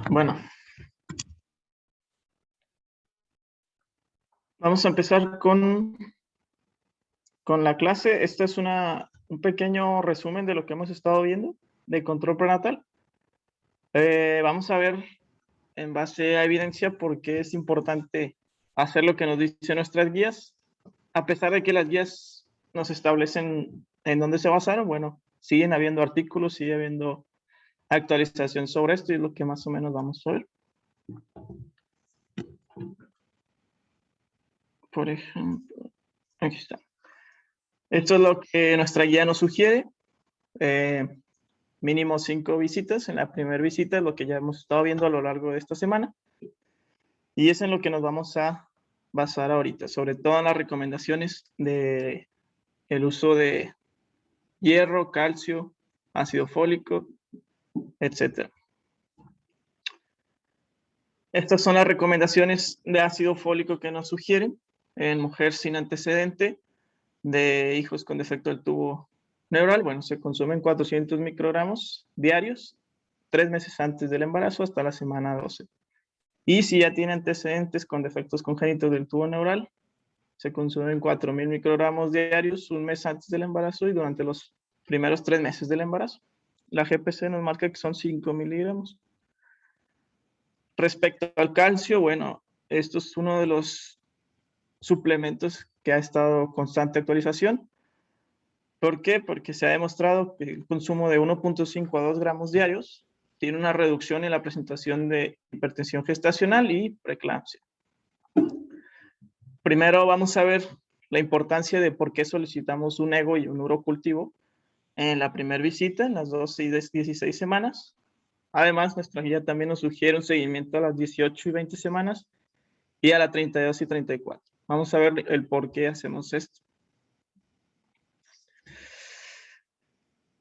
Bueno, vamos a empezar con la clase. Esta es un pequeño resumen de lo que hemos estado viendo de control prenatal. Vamos a ver en base a evidencia por qué es importante hacer lo que nos dicen nuestras guías, a pesar de que las guías nos establecen en dónde se basaron. Bueno, siguen habiendo artículos, sigue habiendo actualización sobre esto y es lo que más o menos vamos a ver. Por ejemplo, aquí está. Esto es lo que nuestra guía nos sugiere. Mínimo 5 visitas. En la primera visita es lo que ya hemos estado viendo a lo largo de esta semana. Y es en lo que nos vamos a basar ahorita, sobre todo en las recomendaciones de el uso de hierro, calcio, ácido fólico, etc. Estas son las recomendaciones de ácido fólico que nos sugieren en mujer sin antecedente de hijos con defecto del tubo neural. Bueno, se consumen 400 microgramos diarios 3 meses antes del embarazo hasta la semana 12. Y si ya tiene antecedentes con defectos congénitos del tubo neural, se consumen 4.000 microgramos diarios un mes antes del embarazo y durante los primeros 3 meses del embarazo. La GPC nos marca que son 5 miligramos. Respecto al calcio, bueno, esto es uno de los suplementos que ha estado constante actualización. ¿Por qué? Porque se ha demostrado que el consumo de 1.5 a 2 gramos diarios tiene una reducción en la presentación de hipertensión gestacional y preeclampsia. Primero vamos a ver la importancia de por qué solicitamos un ego y un urocultivo en la primera visita, en las 12 y 16 semanas. Además, nuestra guía también nos sugiere un seguimiento a las 18 y 20 semanas y a las 32 y 34. Vamos a ver el por qué hacemos esto.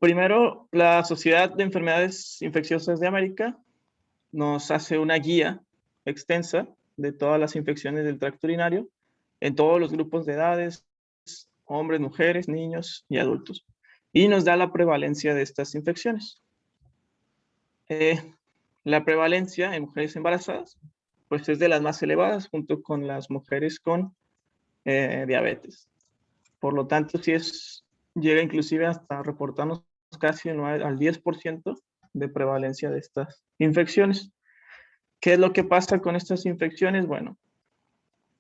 Primero, la Sociedad de Enfermedades Infecciosas de América nos hace una guía extensa de todas las infecciones del tracto urinario en todos los grupos de edades, hombres, mujeres, niños y adultos. Y nos da la prevalencia de estas infecciones. La prevalencia en mujeres embarazadas, pues es de las más elevadas junto con las mujeres con diabetes. Por lo tanto, llega inclusive hasta reportarnos casi al 10% de prevalencia de estas infecciones. ¿Qué es lo que pasa con estas infecciones? Bueno,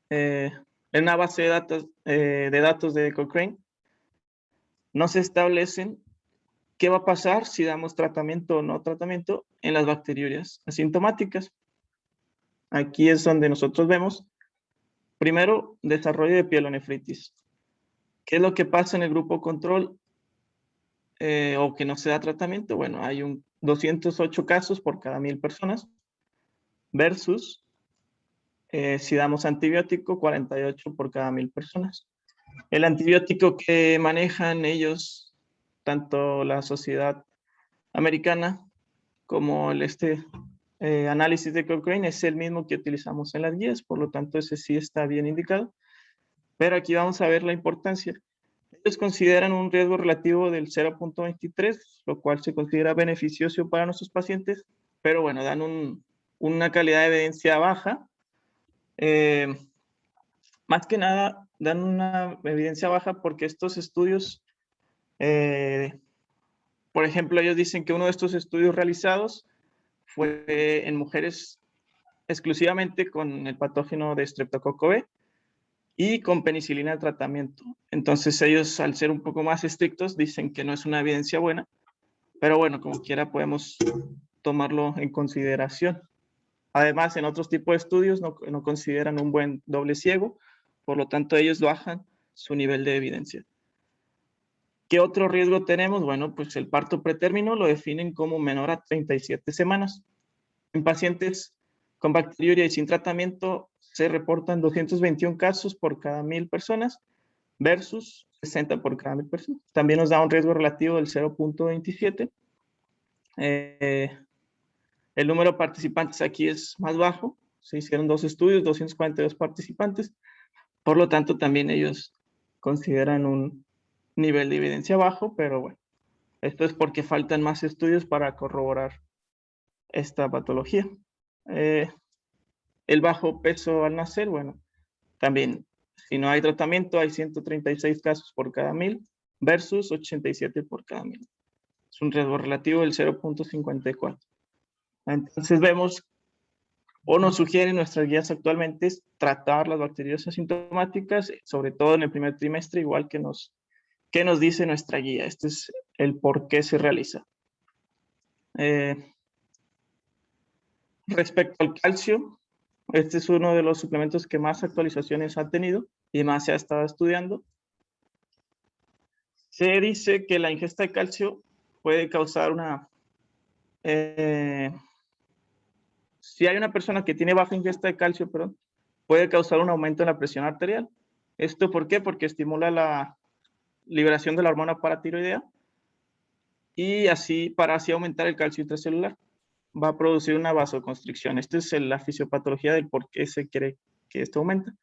en una base de datos de Cochrane no se establecen qué va a pasar si damos tratamiento o no tratamiento en las bacteriurias asintomáticas. Aquí es donde nosotros vemos, primero, desarrollo de pielonefritis. ¿Qué es lo que pasa en el grupo control o que no se da tratamiento? Bueno, hay 208 casos por cada 1.000 personas versus si damos antibiótico, 48 por cada 1.000 personas. El antibiótico que manejan ellos, tanto la sociedad americana como el análisis de Cochrane, es el mismo que utilizamos en las guías, por lo tanto ese sí está bien indicado. Pero aquí vamos a ver la importancia. Ellos consideran un riesgo relativo del 0.23, lo cual se considera beneficioso para nuestros pacientes, pero bueno, dan una calidad de evidencia baja. Más que nada, dan una evidencia baja porque estos estudios, por ejemplo, ellos dicen que uno de estos estudios realizados fue en mujeres exclusivamente con el patógeno de Streptococcus B y con penicilina de tratamiento. Entonces ellos, al ser un poco más estrictos, dicen que no es una evidencia buena, pero bueno, como quiera podemos tomarlo en consideración. Además, en otros tipos de estudios no consideran un buen doble ciego, por lo tanto ellos bajan su nivel de evidencia. ¿Qué otro riesgo tenemos? Bueno, pues el parto pretérmino lo definen como menor a 37 semanas. En pacientes con bacteriuria y sin tratamiento se reportan 221 casos por cada 1.000 personas versus 60 por cada 1.000 personas. También nos da un riesgo relativo del 0.27. El número de participantes aquí es más bajo. Se hicieron 2 estudios, 242 participantes. Por lo tanto, también ellos consideran un nivel de evidencia bajo, pero bueno, esto es porque faltan más estudios para corroborar esta patología. El bajo peso al nacer, bueno, también, si no hay tratamiento, hay 136 casos por cada 1000 versus 87 por cada 1000. Es un riesgo relativo del 0.54. Entonces vemos, o nos sugieren nuestras guías actualmente, es tratar las bacterias asintomáticas, sobre todo en el primer trimestre, igual que nos dice nuestra guía. Este es el por qué se realiza. Respecto al calcio, este es uno de los suplementos que más actualizaciones ha tenido y más se ha estado estudiando. Se dice que la ingesta de calcio puede causar una... si hay una persona que tiene baja ingesta de calcio, perdón, puede causar un aumento en la presión arterial. ¿Esto por qué? Porque estimula la liberación de la hormona paratiroidea y así, para así aumentar el calcio intracelular. Va a producir una vasoconstricción. Esta es la fisiopatología del por qué se cree que esto aumenta.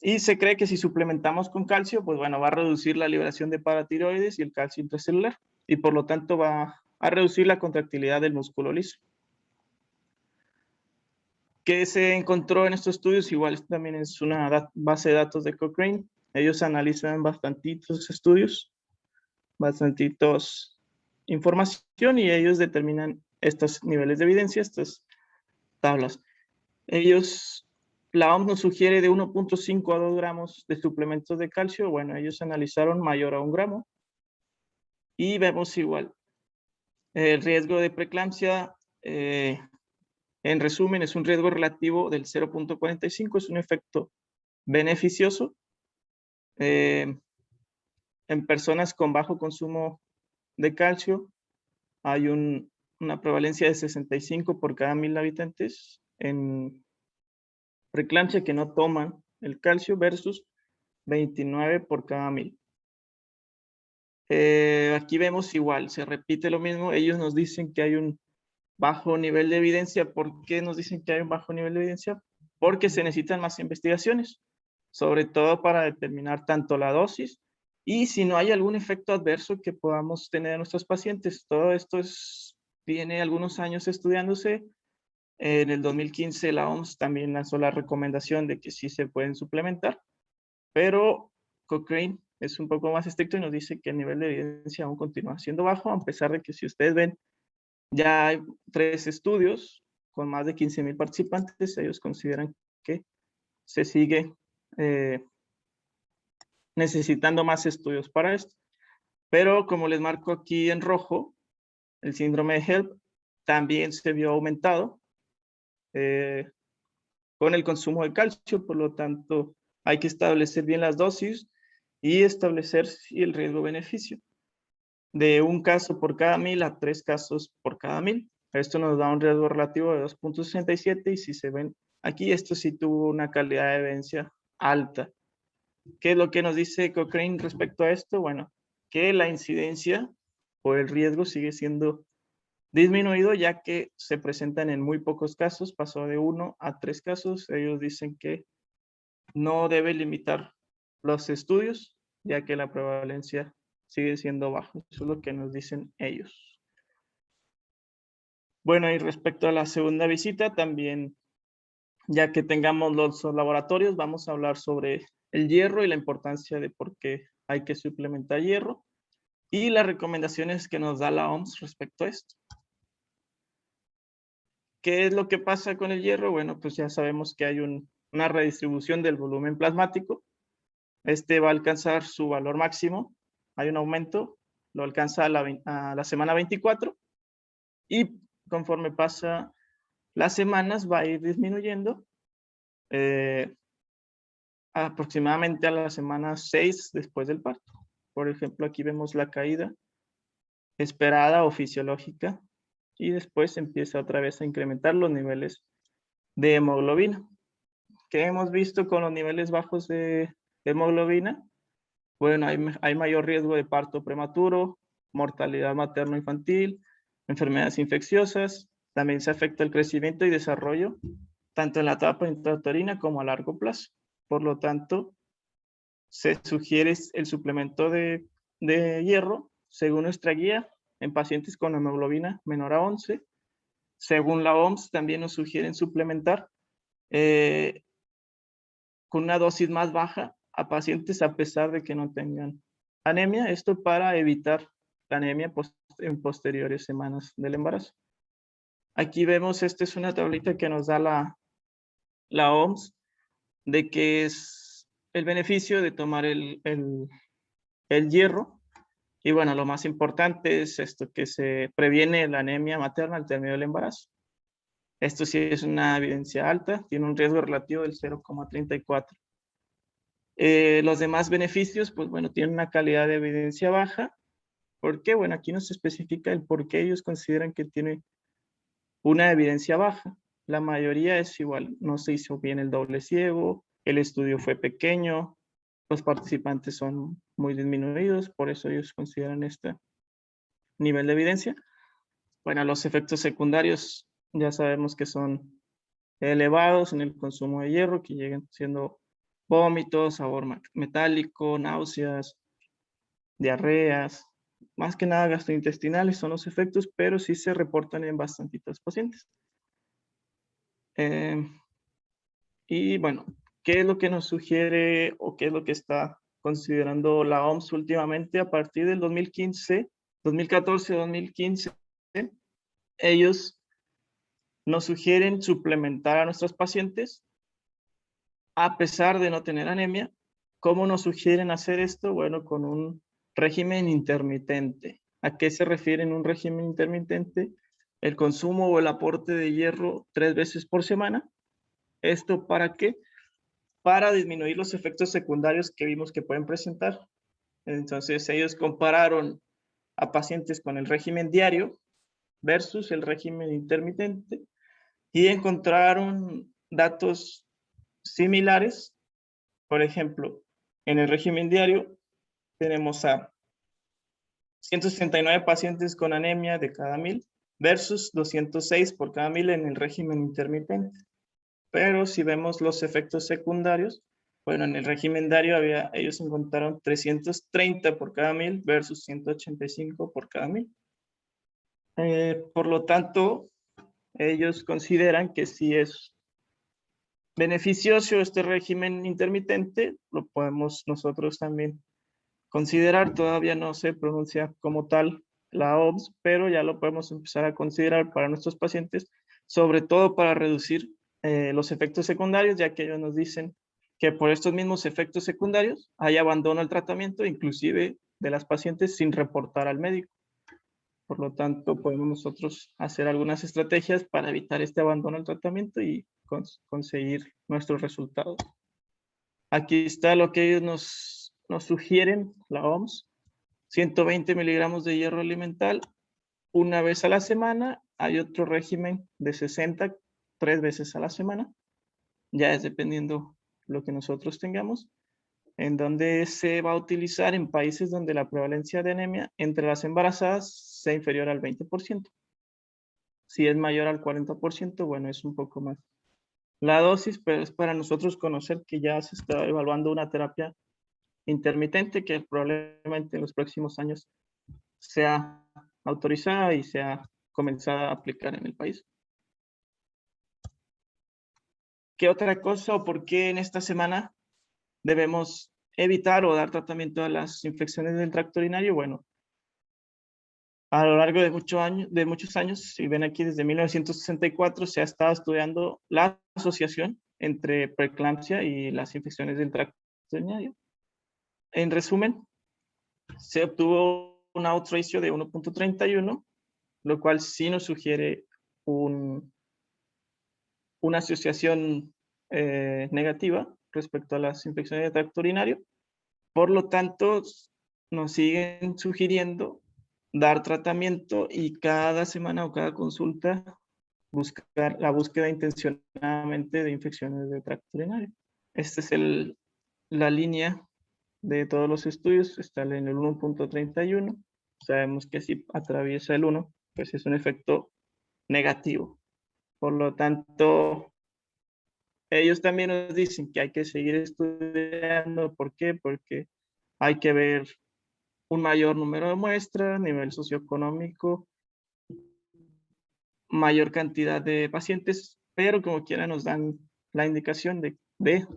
Y se cree que si suplementamos con calcio, pues bueno, va a reducir la liberación de paratiroides y el calcio intracelular, y por lo tanto va a reducir la contractilidad del músculo liso. ¿Qué se encontró en estos estudios? Igual esto también es una base de datos de Cochrane. Ellos analizan bastantitos estudios, bastantitos información, y ellos determinan estos niveles de evidencia, estas tablas. La OMS nos sugiere de 1.5 a 2 gramos de suplementos de calcio. Bueno, ellos analizaron mayor a 1 gramo. Y vemos igual. El riesgo de preeclampsia, en resumen, es un riesgo relativo del 0.45. Es un efecto beneficioso. En personas con bajo consumo de calcio, hay una prevalencia de 65 por cada 1000 habitantes en preeclampsia que no toman el calcio versus 29 por cada 1000. Aquí vemos igual, se repite lo mismo. Ellos nos dicen que hay un bajo nivel de evidencia. ¿Por qué nos dicen que hay un bajo nivel de evidencia? Porque se necesitan más investigaciones, sobre todo para determinar tanto la dosis y si no hay algún efecto adverso que podamos tener en nuestros pacientes. Todo esto tiene algunos años estudiándose. En el 2015 la OMS también lanzó la recomendación de que sí se pueden suplementar, pero Cochrane es un poco más estricto y nos dice que el nivel de evidencia aún continúa siendo bajo, a pesar de que, si ustedes ven, ya hay 3 estudios con más de 15,000 participantes. Ellos consideran que se sigue necesitando más estudios para esto. Pero como les marco aquí en rojo, el síndrome de HELLP también se vio aumentado con el consumo de calcio. Por lo tanto, hay que establecer bien las dosis y establecer si el riesgo-beneficio. De 1 caso por cada 1000 a 3 casos por cada 1000. Esto nos da un riesgo relativo de 2.67, y si se ven aquí, esto sí tuvo una calidad de evidencia alta. ¿Qué es lo que nos dice Cochrane respecto a esto? Bueno, que la incidencia o el riesgo sigue siendo disminuido, ya que se presentan en muy pocos casos. Pasó de 1 a 3 casos. Ellos dicen que no debe limitar los estudios, ya que la prevalencia sigue siendo baja. Eso es lo que nos dicen ellos. Bueno, y respecto a la segunda visita, también, ya que tengamos los laboratorios, vamos a hablar sobre el hierro y la importancia de por qué hay que suplementar hierro y las recomendaciones que nos da la OMS respecto a esto. ¿Qué es lo que pasa con el hierro? Bueno, pues ya sabemos que hay una redistribución del volumen plasmático. Este va a alcanzar su valor máximo. Hay un aumento, lo alcanza a la semana 24, y conforme pasa las semanas va a ir disminuyendo aproximadamente a la semana 6 después del parto. Por ejemplo, aquí vemos la caída esperada o fisiológica, y después empieza otra vez a incrementar los niveles de hemoglobina. ¿Qué hemos visto con los niveles bajos de hemoglobina? Bueno, hay mayor riesgo de parto prematuro, mortalidad materno-infantil, enfermedades infecciosas. También se afecta el crecimiento y desarrollo, tanto en la etapa intrauterina como a largo plazo. Por lo tanto, se sugiere el suplemento de hierro, según nuestra guía, en pacientes con hemoglobina menor a 11. Según la OMS, también nos sugieren suplementar con una dosis más baja a pacientes a pesar de que no tengan anemia. Esto para evitar la anemia en posteriores semanas del embarazo. Aquí vemos, esta es una tablita que nos da la OMS de que es el beneficio de tomar el hierro. Y bueno, lo más importante es esto, que se previene la anemia materna al término del embarazo. Esto sí es una evidencia alta, tiene un riesgo relativo del 0,34. Los demás beneficios, pues bueno, tienen una calidad de evidencia baja. ¿Por qué? Bueno, aquí nos especifica el por qué ellos consideran que tiene una evidencia baja. La mayoría es igual, no se hizo bien el doble ciego, el estudio fue pequeño, los participantes son muy disminuidos, por eso ellos consideran este nivel de evidencia. Bueno, los efectos secundarios ya sabemos que son elevados en el consumo de hierro, que llegan siendo vómitos, sabor metálico, náuseas, diarreas, más que nada gastrointestinales son los efectos, pero sí se reportan en bastantitos pacientes. Y bueno, ¿qué es lo que nos sugiere o qué es lo que está considerando la OMS últimamente? A partir del 2015, 2014-2015, ellos nos sugieren suplementar a nuestros pacientes a pesar de no tener anemia. ¿Cómo nos sugieren hacer esto? Bueno, con un régimen intermitente. ¿A qué se refiere en un régimen intermitente? El consumo o el aporte de hierro 3 veces por semana. ¿Esto para qué? Para disminuir los efectos secundarios que vimos que pueden presentar. Entonces, ellos compararon a pacientes con el régimen diario versus el régimen intermitente y encontraron datos similares. Por ejemplo, en el régimen diario tenemos a 169 pacientes con anemia de cada 1000 versus 206 por cada 1000 en el régimen intermitente. Pero si vemos los efectos secundarios, bueno, en el régimen diario ellos encontraron 330 por cada 1000 versus 185 por cada 1000. Por lo tanto, ellos consideran que si es beneficioso este régimen intermitente, lo podemos nosotros también considerar. Todavía no se pronuncia como tal la OMS, pero ya lo podemos empezar a considerar para nuestros pacientes, sobre todo para reducir los efectos secundarios, ya que ellos nos dicen que por estos mismos efectos secundarios hay abandono al tratamiento, inclusive de las pacientes sin reportar al médico. Por lo tanto, podemos nosotros hacer algunas estrategias para evitar este abandono al tratamiento y conseguir nuestros resultados. Aquí está lo que ellos nos sugieren, la OMS, 120 miligramos de hierro elemental una vez a la semana. Hay otro régimen de 60, 3 veces a la semana. Ya es dependiendo lo que nosotros tengamos, en donde se va a utilizar en países donde la prevalencia de anemia entre las embarazadas sea inferior al 20%. Si es mayor al 40%, bueno, es un poco más la dosis, pero es para nosotros conocer que ya se está evaluando una terapia intermitente que probablemente en los próximos años sea autorizada y sea comenzada a aplicar en el país. ¿Qué otra cosa o por qué en esta semana debemos evitar o dar tratamiento a las infecciones del tracto urinario? Bueno, a lo largo de muchos años, si ven aquí desde 1964, se ha estado estudiando la asociación entre preeclampsia y las infecciones del tracto urinario. En resumen, se obtuvo un odds ratio de 1.31, lo cual sí nos sugiere una asociación negativa respecto a las infecciones de tracto urinario. Por lo tanto, nos siguen sugiriendo dar tratamiento y cada semana o cada consulta buscar la búsqueda intencionadamente de infecciones de tracto urinario. Esta es la línea de todos los estudios, está en el 1.31. sabemos que si atraviesa el 1, pues es un efecto negativo. Por lo tanto, ellos también nos dicen que hay que seguir estudiando. ¿Por qué? Porque hay que ver un mayor número de muestras, nivel socioeconómico, mayor cantidad de pacientes, pero como quiera nos dan la indicación de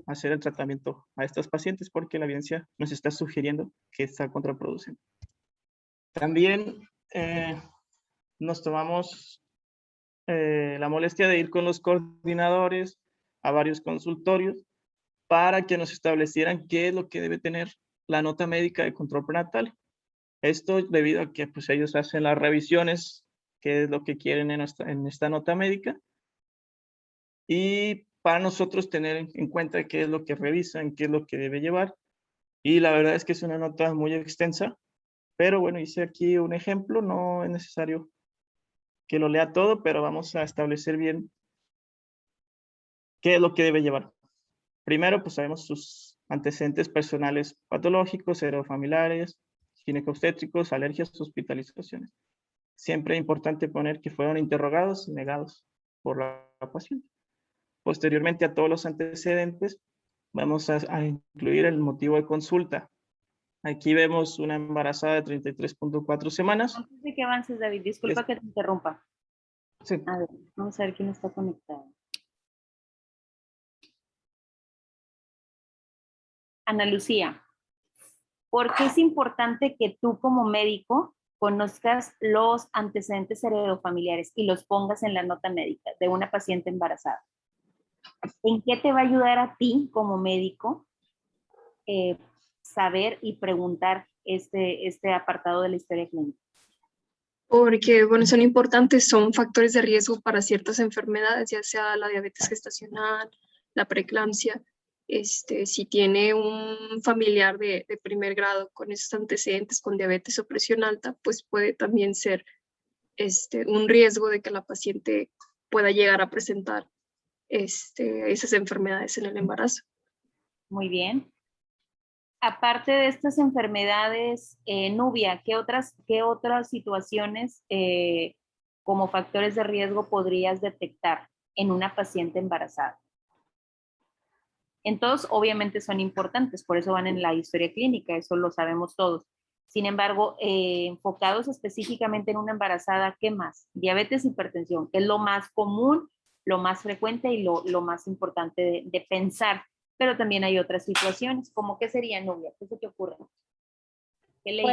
hacer el tratamiento a estos pacientes porque la evidencia nos está sugiriendo que está contraproducente. También nos tomamos la molestia de ir con los coordinadores a varios consultorios para que nos establecieran qué es lo que debe tener la nota médica de control prenatal. Esto debido a que pues, ellos hacen las revisiones, qué es lo que quieren en esta nota médica, y para nosotros tener en cuenta qué es lo que revisan, qué es lo que debe llevar. Y la verdad es que es una nota muy extensa, pero bueno, hice aquí un ejemplo, no es necesario que lo lea todo, pero vamos a establecer bien qué es lo que debe llevar. Primero, pues sabemos sus antecedentes personales patológicos, serofamiliares, ginecobstétricos, alergias, hospitalizaciones. Siempre es importante poner que fueron interrogados y negados por la paciente. Posteriormente a todos los antecedentes, vamos a incluir el motivo de consulta. Aquí vemos una embarazada de 33.4 semanas. Antes de que avances, David, disculpa que te interrumpa. Sí. A ver, vamos a ver quién está conectado. Ana Lucía, ¿por qué es importante que tú como médico conozcas los antecedentes heredofamiliares y los pongas en la nota médica de una paciente embarazada? ¿En qué te va a ayudar a ti como médico saber y preguntar este apartado de la historia clínica? Porque, bueno, son importantes, son factores de riesgo para ciertas enfermedades, ya sea la diabetes gestacional, la preeclampsia. Si tiene un familiar de primer grado con esos antecedentes, con diabetes o presión alta, pues puede también ser un riesgo de que la paciente pueda llegar a presentar esas enfermedades en el embarazo. Muy bien. Aparte de estas enfermedades, Nubia, ¿qué otras situaciones como factores de riesgo podrías detectar en una paciente embarazada? En todos, obviamente, son importantes, por eso van en la historia clínica, eso lo sabemos todos. Sin embargo, enfocados específicamente en una embarazada, ¿qué más? Diabetes, hipertensión, que es lo más común, lo más frecuente y lo más importante de pensar. Pero también hay otras situaciones, como qué sería, Nubia, ¿qué se te ocurre? ¿Qué le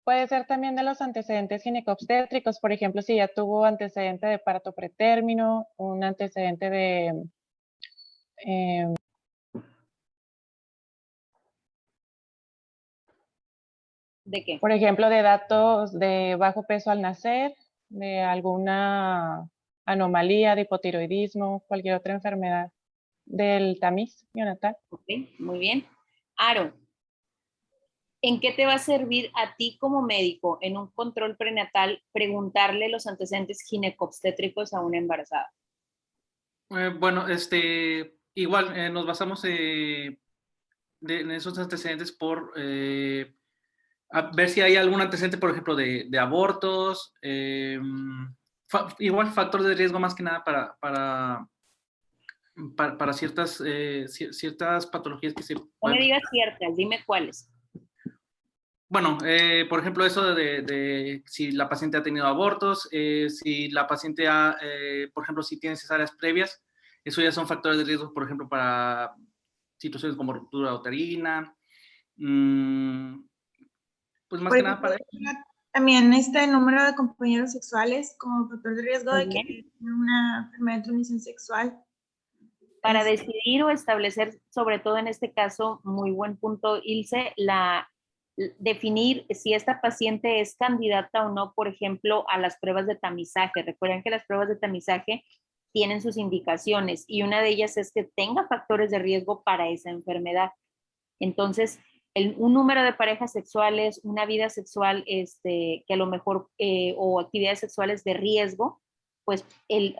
Puede ser también de los antecedentes ginecobstétricos, por ejemplo, si ya tuvo antecedente de parto pretérmino, un antecedente de ¿De qué? por ejemplo, de datos de bajo peso al nacer, de alguna anomalía de hipotiroidismo, cualquier otra enfermedad del tamiz neonatal. Ok, muy bien. Aaron, ¿en qué te va a servir a ti como médico en un control prenatal preguntarle los antecedentes ginecobstétricos a una embarazada? Bueno, igual nos basamos en esos antecedentes por a ver si hay algún antecedente, por ejemplo, de abortos, igual factor de riesgo más que nada para ciertas patologías que se No pueden... me digas ciertas, dime cuáles. Bueno, por ejemplo, eso de si la paciente ha tenido abortos, si la paciente ha, por ejemplo, si tiene cesáreas previas, eso ya son factores de riesgo, por ejemplo, para situaciones como ruptura uterina, pues más que nada para... También el número de compañeros sexuales como factor de riesgo de que tenga una enfermedad de transmisión sexual. Para decidir o establecer, sobre todo en este caso, muy buen punto, Ilse, definir si esta paciente es candidata o no, por ejemplo, a las pruebas de tamizaje. Recuerden que las pruebas de tamizaje tienen sus indicaciones y una de ellas es que tenga factores de riesgo para esa enfermedad. Entonces, un número de parejas sexuales, una vida sexual que a lo mejor, o actividades sexuales de riesgo, pues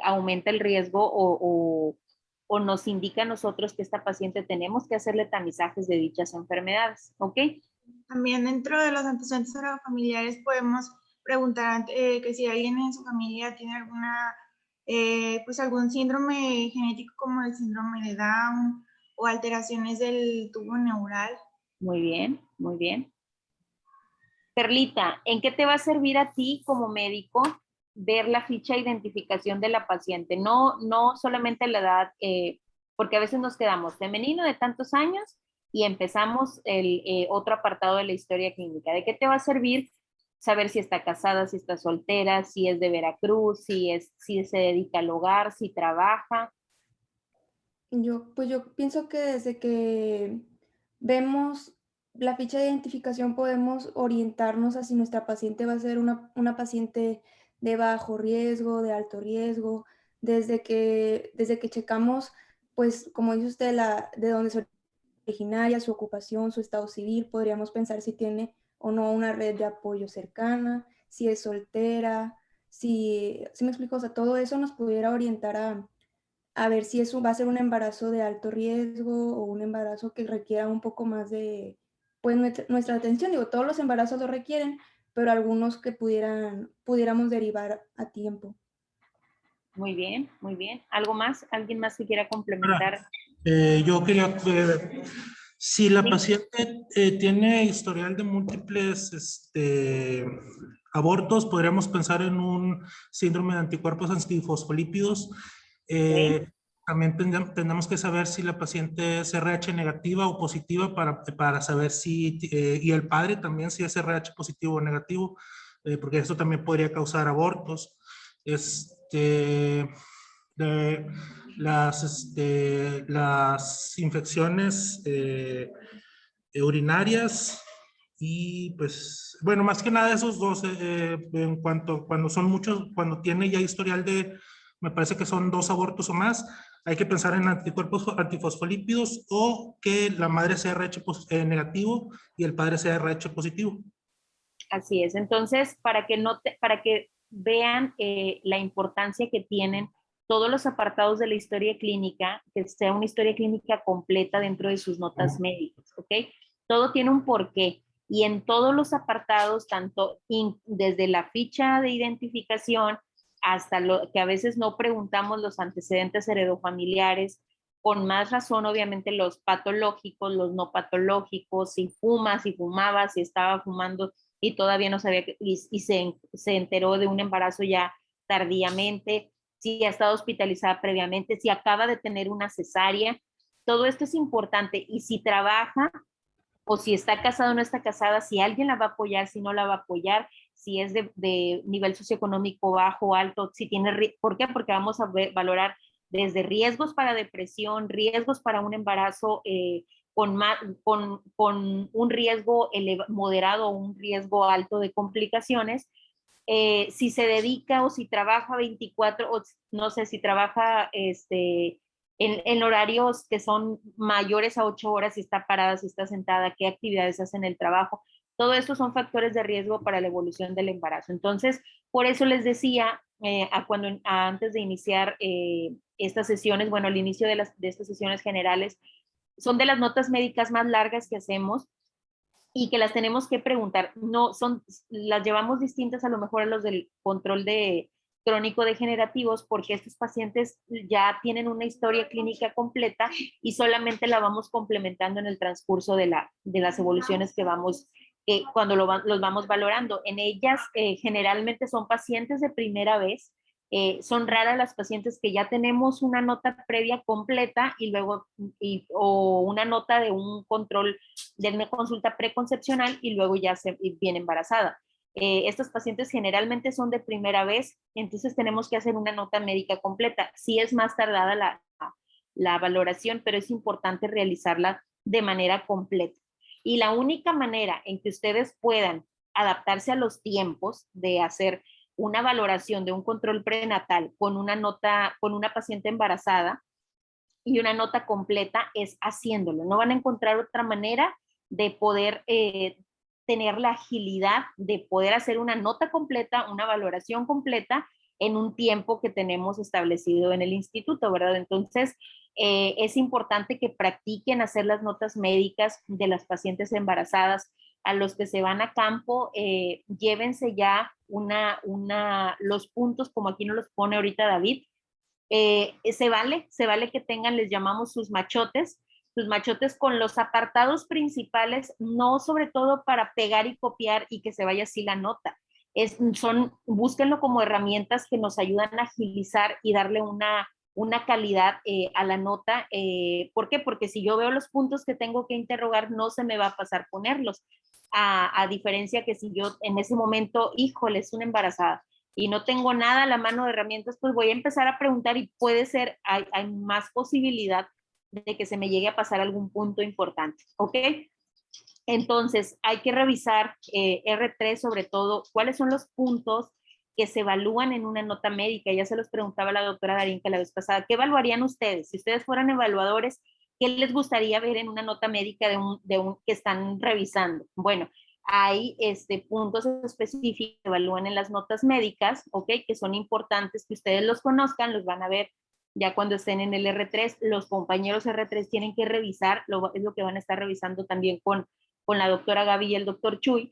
aumenta el riesgo o nos indica a nosotros que esta paciente tenemos que hacerle tamizajes de dichas enfermedades, ¿ok? también dentro de los antecedentes familiares podemos preguntar que si alguien en su familia tiene alguna, pues algún síndrome genético como el síndrome de Down o alteraciones del tubo neural. Muy bien, muy bien. Perlita, ¿en qué te va a servir a ti como médico ver la ficha de identificación de la paciente? No solamente la edad, porque a veces nos quedamos femenino de tantos años y empezamos el otro apartado de la historia clínica. ¿De qué te va a servir saber si está casada, si está soltera, si es de Veracruz, si se dedica al hogar, si trabaja? Pues yo pienso que desde que vemos la ficha de identificación podemos orientarnos a si nuestra paciente va a ser una paciente de bajo riesgo, de alto riesgo, desde que checamos, pues como dice usted, de dónde es originaria, su ocupación, su estado civil, podríamos pensar si tiene o no una red de apoyo cercana, si es soltera, si me explico, o sea, todo eso nos pudiera orientar a ver si eso va a ser un embarazo de alto riesgo o un embarazo que requiera un poco más de, pues, nuestra atención. Digo, todos los embarazos lo requieren, pero algunos que pudiéramos derivar a tiempo. Muy bien, muy bien. ¿Algo más? ¿Alguien más que quiera complementar? Yo quería ver si la Sí. paciente tiene historial de múltiples abortos, podríamos pensar en un síndrome de anticuerpos antifosfolípidos. También tendremos que saber si la paciente es RH negativa o positiva para saber si, y el padre también si es RH positivo o negativo, porque eso también podría causar abortos. De las infecciones urinarias y pues, bueno, más que nada esos dos, en cuanto, cuando son muchos, cuando tiene ya historial de, me parece que son 2 abortos o más, hay que pensar en anticuerpos antifosfolípidos o que la madre sea RH negativo y el padre sea RH positivo. Así es. Entonces, para que vean la importancia que tienen todos los apartados de la historia clínica, que sea una historia clínica completa dentro de sus notas médicas, ¿ok? Todo tiene un porqué y en todos los apartados, tanto desde la ficha de identificación hasta lo que a veces no preguntamos los antecedentes heredofamiliares, con más razón, obviamente, los patológicos, los no patológicos, si fuma, si fumaba, si estaba fumando y todavía no sabía, y se enteró de un embarazo ya tardíamente, si ha estado hospitalizada previamente, si acaba de tener una cesárea. Todo esto es importante. Y si trabaja o si está casada o no está casada, si alguien la va a apoyar, si no la va a apoyar, si es de nivel socioeconómico bajo, alto, si tiene, ¿por qué? Porque vamos a valorar desde riesgos para depresión, riesgos para un embarazo con un riesgo moderado o un riesgo alto de complicaciones, si se dedica o si trabaja 24, o no sé, si trabaja en horarios que son mayores a 8 horas, si está parada, si está sentada, qué actividades hace en el trabajo. Todo esto son factores de riesgo para la evolución del embarazo. Entonces, por eso les decía, antes de iniciar estas sesiones, bueno, al inicio de estas sesiones generales, son de las notas médicas más largas que hacemos y que las tenemos que preguntar. No son, las llevamos distintas a lo mejor a los del control de crónico degenerativos, porque estos pacientes ya tienen una historia clínica completa y solamente la vamos complementando en el transcurso de las evoluciones que vamos, cuando los vamos valorando. En ellas generalmente son pacientes de primera vez. Son raras las pacientes que ya tenemos una nota previa completa y luego o una nota de un control de una consulta preconcepcional y luego ya viene embarazada. Estos pacientes generalmente son de primera vez, entonces tenemos que hacer una nota médica completa. Sí es más tardada la valoración, pero es importante realizarla de manera completa. Y la única manera en que ustedes puedan adaptarse a los tiempos de hacer una valoración de un control prenatal con una nota, con una paciente embarazada y una nota completa es haciéndolo. No van a encontrar otra manera de poder tener la agilidad de poder hacer una nota completa, una valoración completa en un tiempo que tenemos establecido en el instituto, ¿verdad? Entonces, es importante que practiquen hacer las notas médicas de las pacientes embarazadas a los que se van a campo, llévense ya los puntos, como aquí nos los pone ahorita David. Se vale que tengan, les llamamos sus machotes con los apartados principales, no sobre todo para pegar y copiar y que se vaya así la nota. Búsquenlo como herramientas que nos ayudan a agilizar y darle una calidad a la nota. ¿Por qué? Porque si yo veo los puntos que tengo que interrogar, no se me va a pasar ponerlos. A diferencia que si yo en ese momento, híjole, es una embarazada y no tengo nada a la mano de herramientas, pues voy a empezar a preguntar y puede ser, hay más posibilidad de que se me llegue a pasar algún punto importante, ¿ok? Entonces, hay que revisar R3 sobre todo, cuáles son los puntos que se evalúan en una nota médica. Ya se los preguntaba la doctora Darinka la vez pasada. ¿Qué evaluarían ustedes? Si ustedes fueran evaluadores, ¿qué les gustaría ver en una nota médica que están revisando? Bueno, hay puntos específicos que evalúan en las notas médicas, ¿ok? Que son importantes que ustedes los conozcan, los van a ver ya cuando estén en el R3. Los compañeros R3 tienen que revisar, es lo que van a estar revisando también con la doctora Gaby y el doctor Chuy.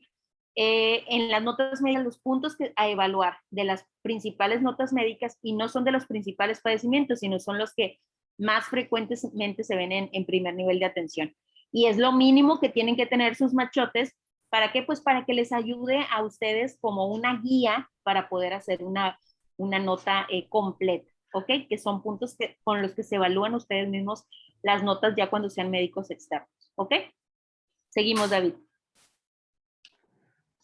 En las notas médicas, los puntos a evaluar de las principales notas médicas, y no son de los principales padecimientos, sino son los que más frecuentemente se ven en primer nivel de atención. Y es lo mínimo que tienen que tener sus machotes. ¿Para qué? Pues para que les ayude a ustedes como una guía para poder hacer una nota completa, ¿ok? Que son puntos con los que se evalúan ustedes mismos las notas ya cuando sean médicos externos, ¿ok? Seguimos, David.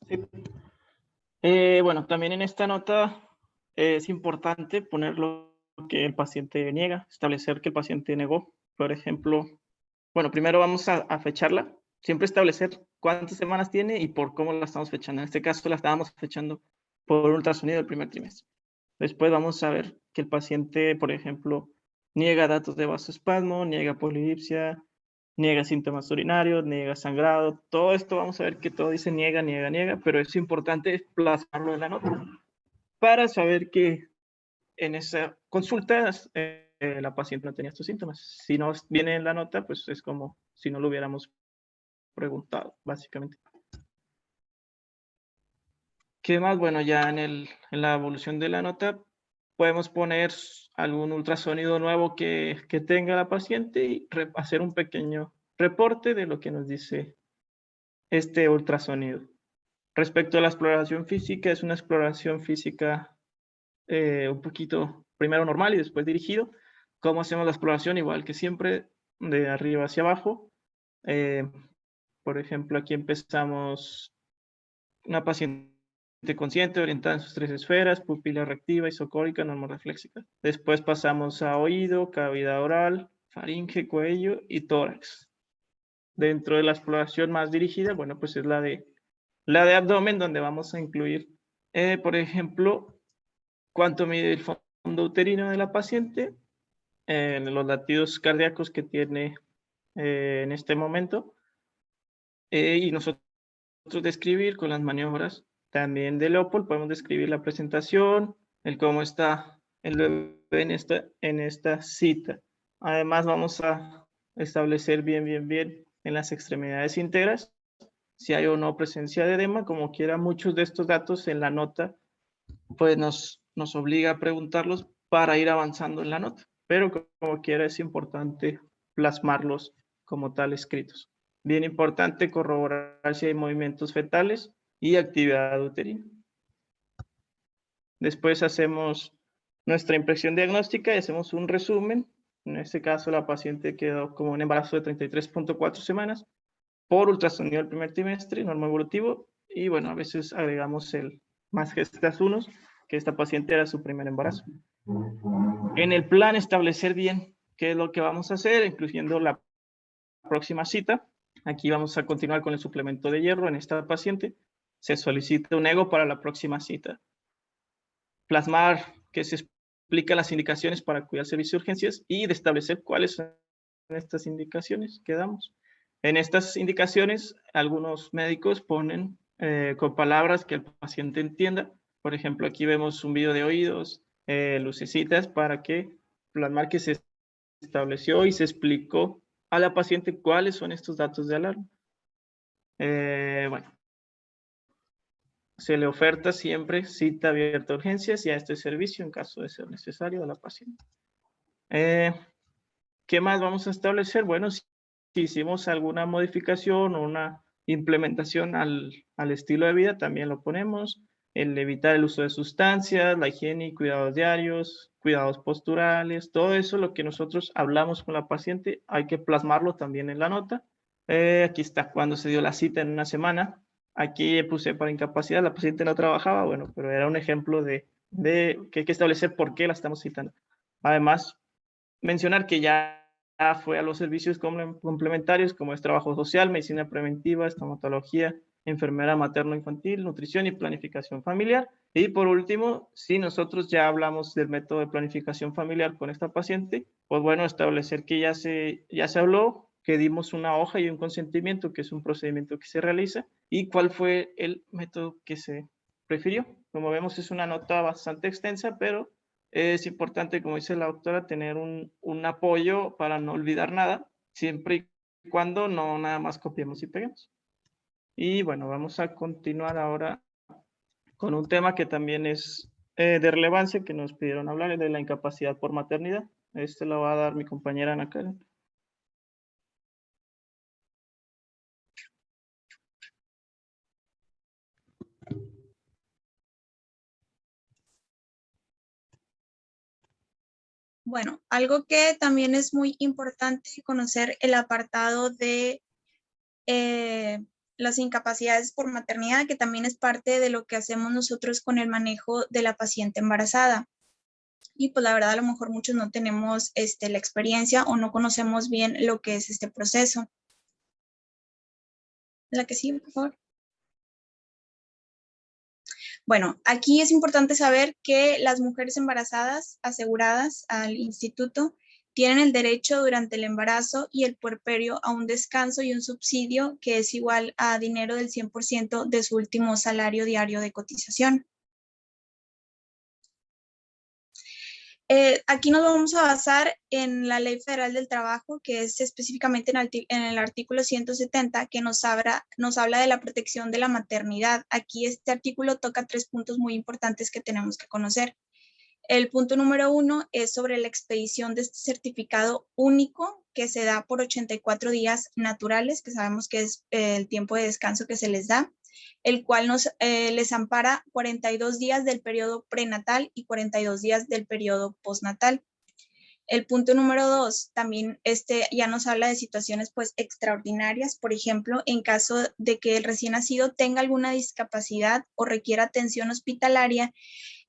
Sí. Bueno, también en esta nota es importante poner lo que el paciente niega, establecer que el paciente negó. Por ejemplo, bueno, primero vamos a fecharla. Siempre establecer cuántas semanas tiene y por cómo la estamos fechando. En este caso la estábamos fechando por ultrasonido del primer trimestre. Después vamos a ver que el paciente, por ejemplo, niega datos de vasoespasmo, niega polidipsia, niega síntomas urinarios, niega sangrado. Todo esto vamos a ver que todo dice niega, niega, niega, pero es importante plasmarlo en la nota para saber que en esa consulta la paciente no tenía estos síntomas. Si no viene en la nota, pues es como si no lo hubiéramos preguntado, básicamente. ¿Qué más? Bueno, ya en la evolución de la nota podemos poner algún ultrasonido nuevo que tenga la paciente y hacer un pequeño reporte de lo que nos dice este ultrasonido. Respecto a la exploración física, es una exploración física un poquito primero normal y después dirigido. ¿Cómo hacemos la exploración? Igual que siempre, de arriba hacia abajo. Por ejemplo, aquí empezamos una paciente consciente orientada en sus tres esferas: pupila reactiva, isocórica, normoreflexica. Después pasamos a oído, cavidad oral, faringe, cuello y tórax. Dentro de la exploración más dirigida, bueno, pues es la de abdomen, donde vamos a incluir, por ejemplo, cuánto mide el fondo uterino de la paciente, los latidos cardíacos que tiene en este momento, y nosotros describir con las maniobras también de Leopold, podemos describir la presentación, el cómo está el bebé en esta cita. Además vamos a establecer bien en las extremidades íntegras si hay o no presencia de edema. Como quiera, muchos de estos datos en la nota pues nos obliga a preguntarlos para ir avanzando en la nota, pero como quiera es importante plasmarlos como tal escritos. Bien importante corroborar si hay movimientos fetales y actividad uterina. Después hacemos nuestra impresión diagnóstica y hacemos un resumen. En este caso la paciente quedó como un embarazo de 33.4 semanas por ultrasonido del primer trimestre, normoevolutivo, y bueno, a veces agregamos el más gestas unos, que esta paciente era su primer embarazo. En el plan establecer bien qué es lo que vamos a hacer, incluyendo la próxima cita. Aquí vamos a continuar con el suplemento de hierro en esta paciente. Se solicita un ego para la próxima cita. Plasmar que se explica las indicaciones para cuidar servicio de urgencias y de establecer cuáles son estas indicaciones que damos. En estas indicaciones, algunos médicos ponen con palabras que el paciente entienda. Por ejemplo, aquí vemos un video de oídos, lucecitas, para que plasmar que se estableció y se explicó a la paciente cuáles son estos datos de alarma. Bueno, se le oferta siempre cita abierta a urgencias y a este servicio en caso de ser necesario de la paciente. ¿Qué más vamos a establecer? Bueno, si hicimos alguna modificación o una implementación al estilo de vida, también lo ponemos. El evitar el uso de sustancias, la higiene y cuidados diarios, cuidados posturales, todo eso, lo que nosotros hablamos con la paciente, hay que plasmarlo también en la nota. Aquí está cuando se dio la cita en una semana. Aquí puse para incapacidad, la paciente no trabajaba, bueno, pero era un ejemplo de que hay que establecer por qué la estamos citando. Además, mencionar que ya fue a los servicios complementarios como es trabajo social, medicina preventiva, estomatología, enfermera materno-infantil, nutrición y planificación familiar. Y por último, si nosotros ya hablamos del método de planificación familiar con esta paciente, pues bueno, establecer que ya se habló, que dimos una hoja y un consentimiento, que es un procedimiento que se realiza, y cuál fue el método que se prefirió. Como vemos, es una nota bastante extensa, pero es importante, como dice la doctora, tener un apoyo para no olvidar nada, siempre y cuando no nada más copiemos y peguemos. Y bueno, vamos a continuar ahora con un tema que también es de relevancia, que nos pidieron hablar, de la incapacidad por maternidad. Este lo va a dar mi compañera Ana Karen. Bueno, algo que también es muy importante conocer el apartado de las incapacidades por maternidad, que también es parte de lo que hacemos nosotros con el manejo de la paciente embarazada. Y pues la verdad a lo mejor muchos no tenemos la experiencia o no conocemos bien lo que es este proceso. La que sigue, por favor. Bueno, aquí es importante saber que las mujeres embarazadas aseguradas al instituto tienen el derecho durante el embarazo y el puerperio a un descanso y un subsidio que es igual a dinero del 100% de su último salario diario de cotización. Aquí nos vamos a basar en la Ley Federal del Trabajo, que es específicamente en el artículo 170, que nos habla de la protección de la maternidad. Aquí este artículo toca 3 puntos muy importantes que tenemos que conocer. El punto número 1 es sobre la expedición de este certificado único que se da por 84 días naturales, que sabemos que es el tiempo de descanso que se les da, el cual les ampara 42 días del periodo prenatal y 42 días del periodo postnatal. El punto número 2, también ya nos habla de situaciones pues extraordinarias, por ejemplo, en caso de que el recién nacido tenga alguna discapacidad o requiera atención hospitalaria,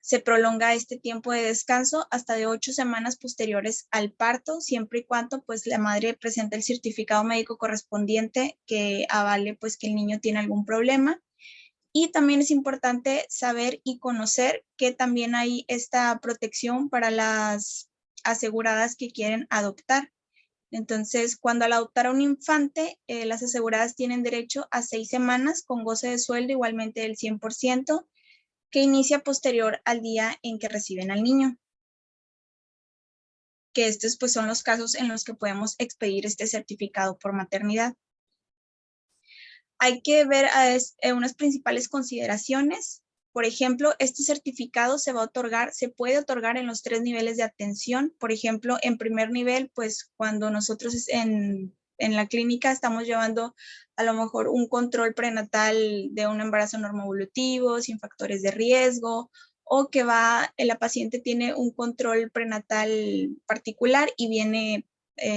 se prolonga este tiempo de descanso hasta de 8 semanas posteriores al parto, siempre y cuando pues la madre presente el certificado médico correspondiente que avale pues que el niño tiene algún problema. Y también es importante saber y conocer que también hay esta protección para las aseguradas que quieren adoptar. Entonces, cuando al adoptar a un infante, las aseguradas tienen derecho a 6 semanas con goce de sueldo igualmente del 100%, que inicia posterior al día en que reciben al niño. Que estos pues son los casos en los que podemos expedir este certificado por maternidad. Hay que ver unas principales consideraciones. Por ejemplo, este certificado se puede otorgar en los 3 niveles de atención. Por ejemplo, en primer nivel, pues cuando nosotros en la clínica estamos llevando a lo mejor un control prenatal de un embarazo normoevolutivo, sin factores de riesgo, o que la paciente tiene un control prenatal particular y viene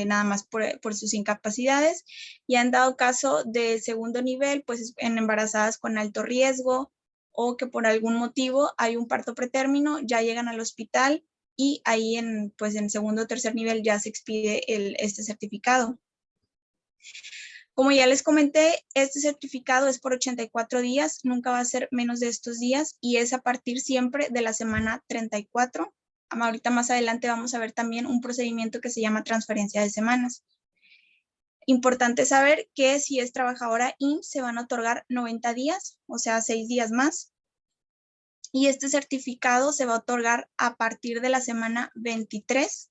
nada más por sus incapacidades, y han dado caso de segundo nivel, pues en embarazadas con alto riesgo o que por algún motivo hay un parto pretérmino, ya llegan al hospital y ahí en segundo o tercer nivel ya se expide este certificado. Como ya les comenté, este certificado es por 84 días, nunca va a ser menos de estos días y es a partir siempre de la semana 34. Ahorita más adelante vamos a ver también un procedimiento que se llama transferencia de semanas. Importante saber que si es trabajadora IMSS se van a otorgar 90 días, o sea, 6 días más. Y este certificado se va a otorgar a partir de la semana 23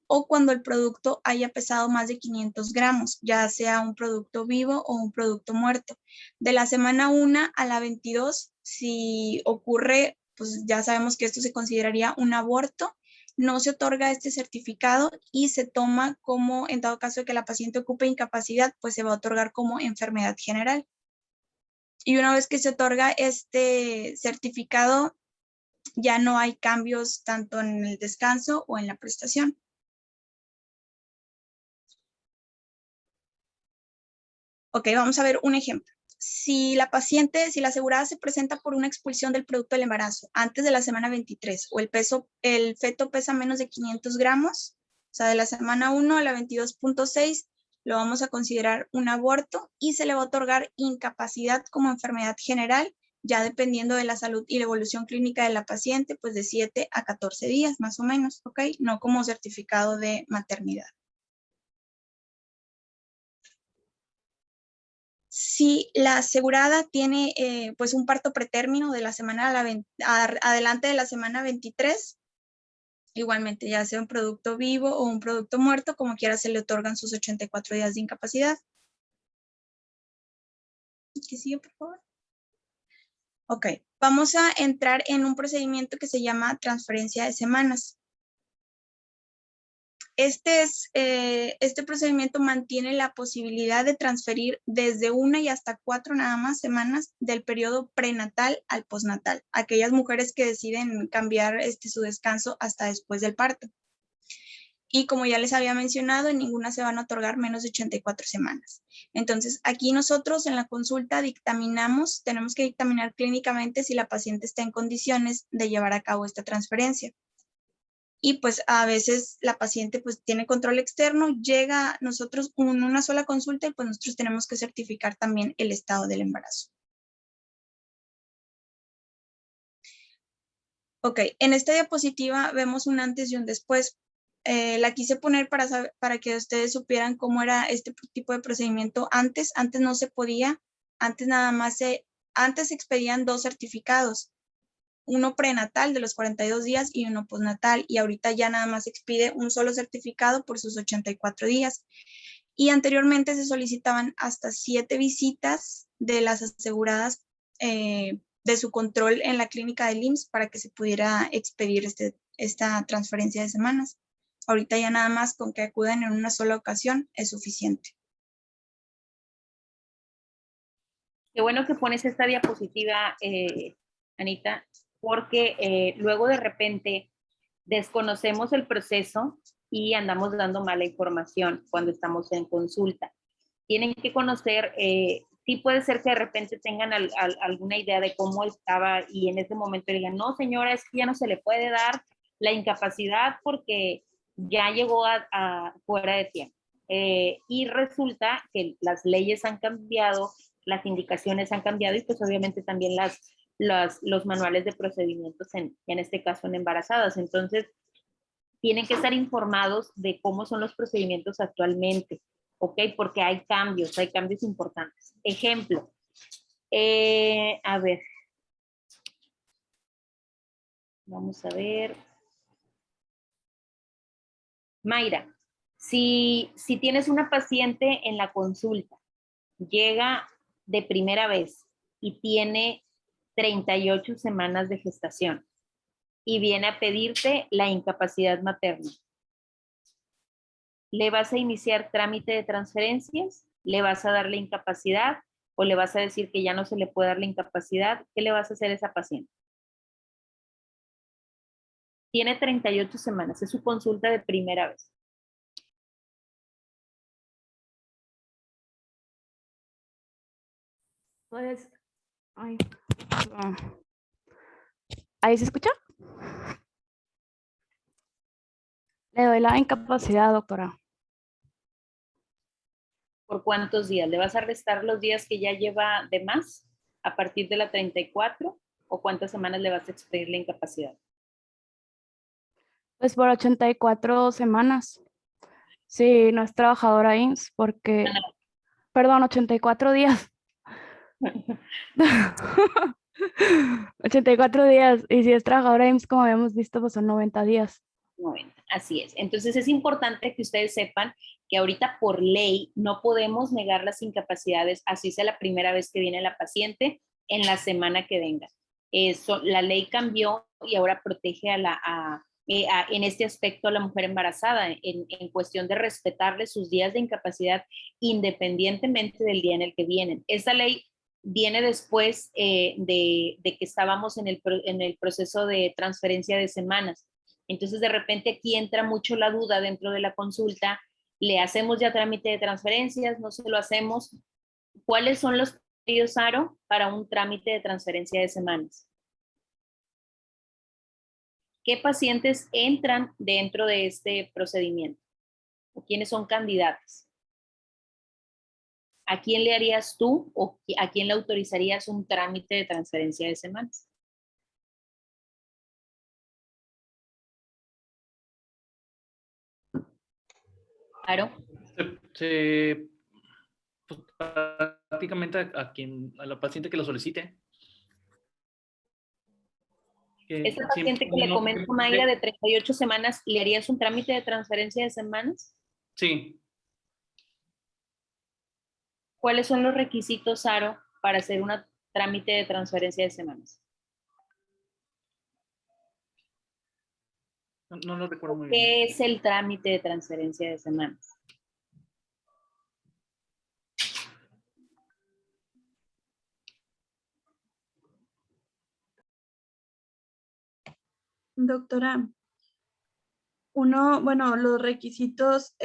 o cuando el producto haya pesado más de 500 gramos, ya sea un producto vivo o un producto muerto. De la semana 1 a la 22, si ocurre, pues ya sabemos que esto se consideraría un aborto, no se otorga este certificado y se toma como, en dado caso de que la paciente ocupe incapacidad, pues se va a otorgar como enfermedad general. Y una vez que se otorga este certificado, ya no hay cambios tanto en el descanso o en la prestación. Ok, vamos a ver un ejemplo. Si la asegurada se presenta por una expulsión del producto del embarazo antes de la semana 23 o el feto pesa menos de 500 gramos, o sea, de la semana 1 a la 22.6, lo vamos a considerar un aborto y se le va a otorgar incapacidad como enfermedad general, ya dependiendo de la salud y la evolución clínica de la paciente, pues de 7 a 14 días más o menos, ¿ok? No como certificado de maternidad. Si la asegurada tiene pues un parto pretérmino de la semana adelante de la semana 23, igualmente ya sea un producto vivo o un producto muerto, como quiera se le otorgan sus 84 días de incapacidad. ¿Qué sigue, por favor? Ok, vamos a entrar en un procedimiento que se llama transferencia de semanas. Este procedimiento mantiene la posibilidad de transferir desde 1 y hasta 4 nada más semanas del periodo prenatal al postnatal. Aquellas mujeres que deciden cambiar su descanso hasta después del parto. Y como ya les había mencionado, en ninguna se van a otorgar menos de 84 semanas. Entonces, aquí nosotros en la consulta tenemos que dictaminar clínicamente si la paciente está en condiciones de llevar a cabo esta transferencia. Y pues a veces la paciente pues tiene control externo, llega a nosotros en una sola consulta y pues nosotros tenemos que certificar también el estado del embarazo. Ok, en esta diapositiva vemos un antes y un después. La quise poner para que ustedes supieran cómo era este tipo de procedimiento antes. Antes no se podía, antes se expedían 2 certificados. Uno prenatal de los 42 días y uno postnatal, y ahorita ya nada más se expide un solo certificado por sus 84 días. Y anteriormente se solicitaban hasta 7 visitas de las aseguradas de su control en la clínica del IMSS para que se pudiera expedir esta transferencia de semanas. Ahorita ya nada más con que acudan en una sola ocasión es suficiente. Qué bueno que pones esta diapositiva, Anita, porque luego de repente desconocemos el proceso y andamos dando mala información cuando estamos en consulta. Tienen que conocer, sí puede ser que de repente tengan alguna idea de cómo estaba y en ese momento digan, no señora, es que ya no se le puede dar la incapacidad porque ya llegó a fuera de tiempo. Y resulta que las leyes han cambiado, las indicaciones han cambiado y pues obviamente también los manuales de procedimientos en este caso en embarazadas. Entonces, tienen que estar informados de cómo son los procedimientos actualmente, ¿ok? Porque hay cambios importantes. Ejemplo, a ver, vamos a ver. Mayra, si tienes una paciente en la consulta, llega de primera vez y tiene 38 semanas de gestación y viene a pedirte la incapacidad materna, ¿le vas a iniciar trámite de transferencias? ¿Le vas a dar la incapacidad? ¿O le vas a decir que ya no se le puede dar la incapacidad? ¿Qué le vas a hacer a esa paciente? Tiene 38 semanas, es su consulta de primera vez. Pues, ¿ahí se escucha? Le doy la incapacidad, doctora. ¿Por cuántos días? ¿Le vas a restar los días que ya lleva de más a partir de la 34? ¿O cuántas semanas le vas a expedir la incapacidad? Pues por 84 semanas. Sí, no es trabajadora IMSS porque, perdón, 84 días. 84 días. Y si es trabajadora IMSS, como habíamos visto, pues son 90 días. 90, así es. Entonces es importante que ustedes sepan que ahorita por ley no podemos negar las incapacidades, así sea la primera vez que viene la paciente, en la semana que venga. La ley cambió y ahora protege en este aspecto a la mujer embarazada, en cuestión de respetarle sus días de incapacidad independientemente del día en el que vienen. Esta ley viene después de que estábamos en el proceso de transferencia de semanas. Entonces, de repente aquí entra mucho la duda dentro de la consulta, ¿le hacemos ya trámite de transferencias? ¿No se lo hacemos? ¿Cuáles son los criterios, Aro, para un trámite de transferencia de semanas? ¿Qué pacientes entran dentro de este procedimiento? ¿O quiénes son candidatos? ¿A quién le harías tú o a quién le autorizarías un trámite de transferencia de semanas? Claro. Pues, prácticamente a la paciente que lo solicite. Esta paciente que le comento, Mayra, de 38 semanas, ¿le harías un trámite de transferencia de semanas? Sí. ¿Cuáles son los requisitos, Aro, para hacer un trámite de transferencia de semanas? No lo recuerdo muy bien. ¿Qué es el trámite de transferencia de semanas? Doctora, los requisitos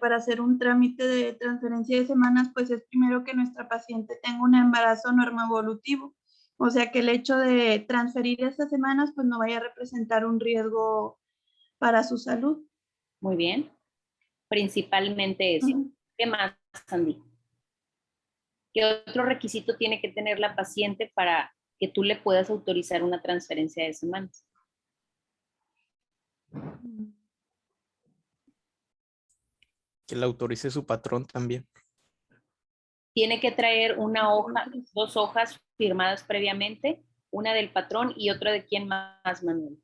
para hacer un trámite de transferencia de semanas, pues es primero que nuestra paciente tenga un embarazo normoevolutivo. O sea, que el hecho de transferir esas semanas, pues no vaya a representar un riesgo para su salud. Muy bien. Principalmente eso. ¿Qué más, Sandy? ¿Qué otro requisito tiene que tener la paciente para que tú le puedas autorizar una transferencia de semanas? Que la autorice su patrón también. Tiene que traer una hoja, 2 hojas firmadas previamente, una del patrón y otra de quién más, Manuel.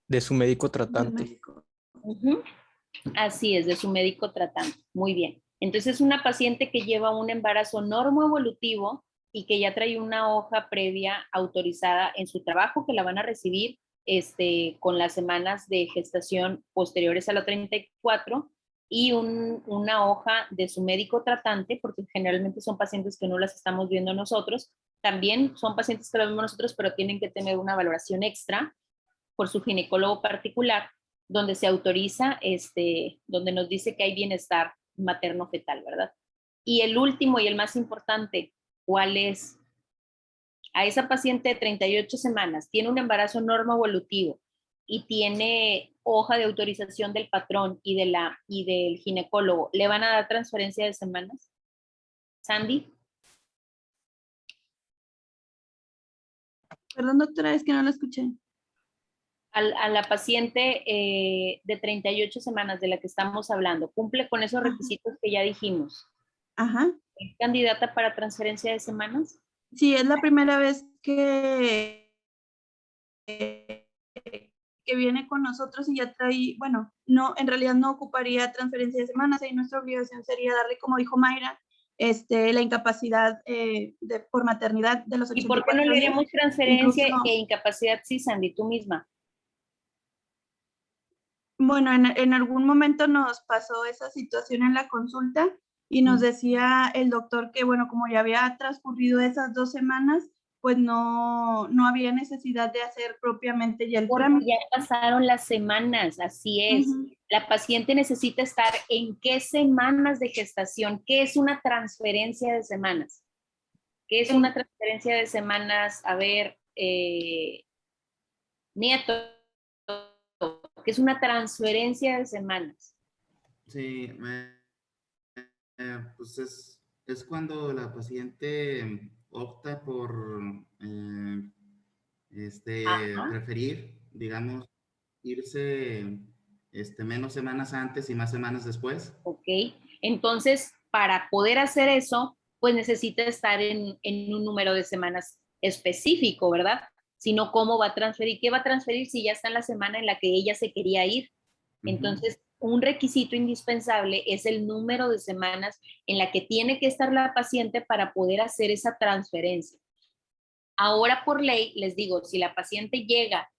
De su médico tratante. Así es, de su médico tratante. Muy bien. Entonces, una paciente que lleva un embarazo normoevolutivo y que ya trae una hoja previa autorizada en su trabajo, que la van a recibir con las semanas de gestación posteriores a la 34, y una hoja de su médico tratante, porque generalmente son pacientes que no las estamos viendo nosotros. También son pacientes que las vemos nosotros, pero tienen que tener una valoración extra por su ginecólogo particular, donde se autoriza, donde nos dice que hay bienestar materno-fetal, ¿verdad? Y el último y el más importante, ¿cuál es? A esa paciente de 38 semanas, tiene un embarazo normoevolutivo y tiene hoja de autorización del patrón y del ginecólogo, ¿le van a dar transferencia de semanas? Sandy. Perdón, doctora, es que no la escuché. A la paciente de 38 semanas de la que estamos hablando, ¿cumple con esos requisitos que ya dijimos? Ajá. ¿Es candidata para transferencia de semanas? Sí, es la primera vez que viene con nosotros y ya trae, no, en realidad no ocuparía transferencia de semanas, y nuestra obligación sería darle, como dijo Mayra, la incapacidad por maternidad de los 84 días. ¿Y por qué no le haríamos transferencia e incapacidad, sí, Sandy, tú misma? Bueno, en algún momento nos pasó esa situación en la consulta y nos decía el doctor que, como ya había transcurrido esas 2 semanas, pues no había necesidad de hacer propiamente ya el trámite. Ya pasaron las semanas, así es. La paciente necesita estar en qué semanas de gestación. ¿Qué es una transferencia de semanas? ¿Qué es una transferencia de semanas? A ver, Nieto, ¿qué es una transferencia de semanas? Sí, pues es cuando la paciente opta por preferir, digamos, irse menos semanas antes y más semanas después. Ok, entonces para poder hacer eso, pues necesita estar en un número de semanas específico, ¿verdad? sino cómo va a transferir, qué va a transferir si ya está en la semana en la que ella se quería ir. Entonces, un requisito indispensable es el número de semanas en la que tiene que estar la paciente para poder hacer esa transferencia. Ahora, por ley, les digo, si la paciente llega,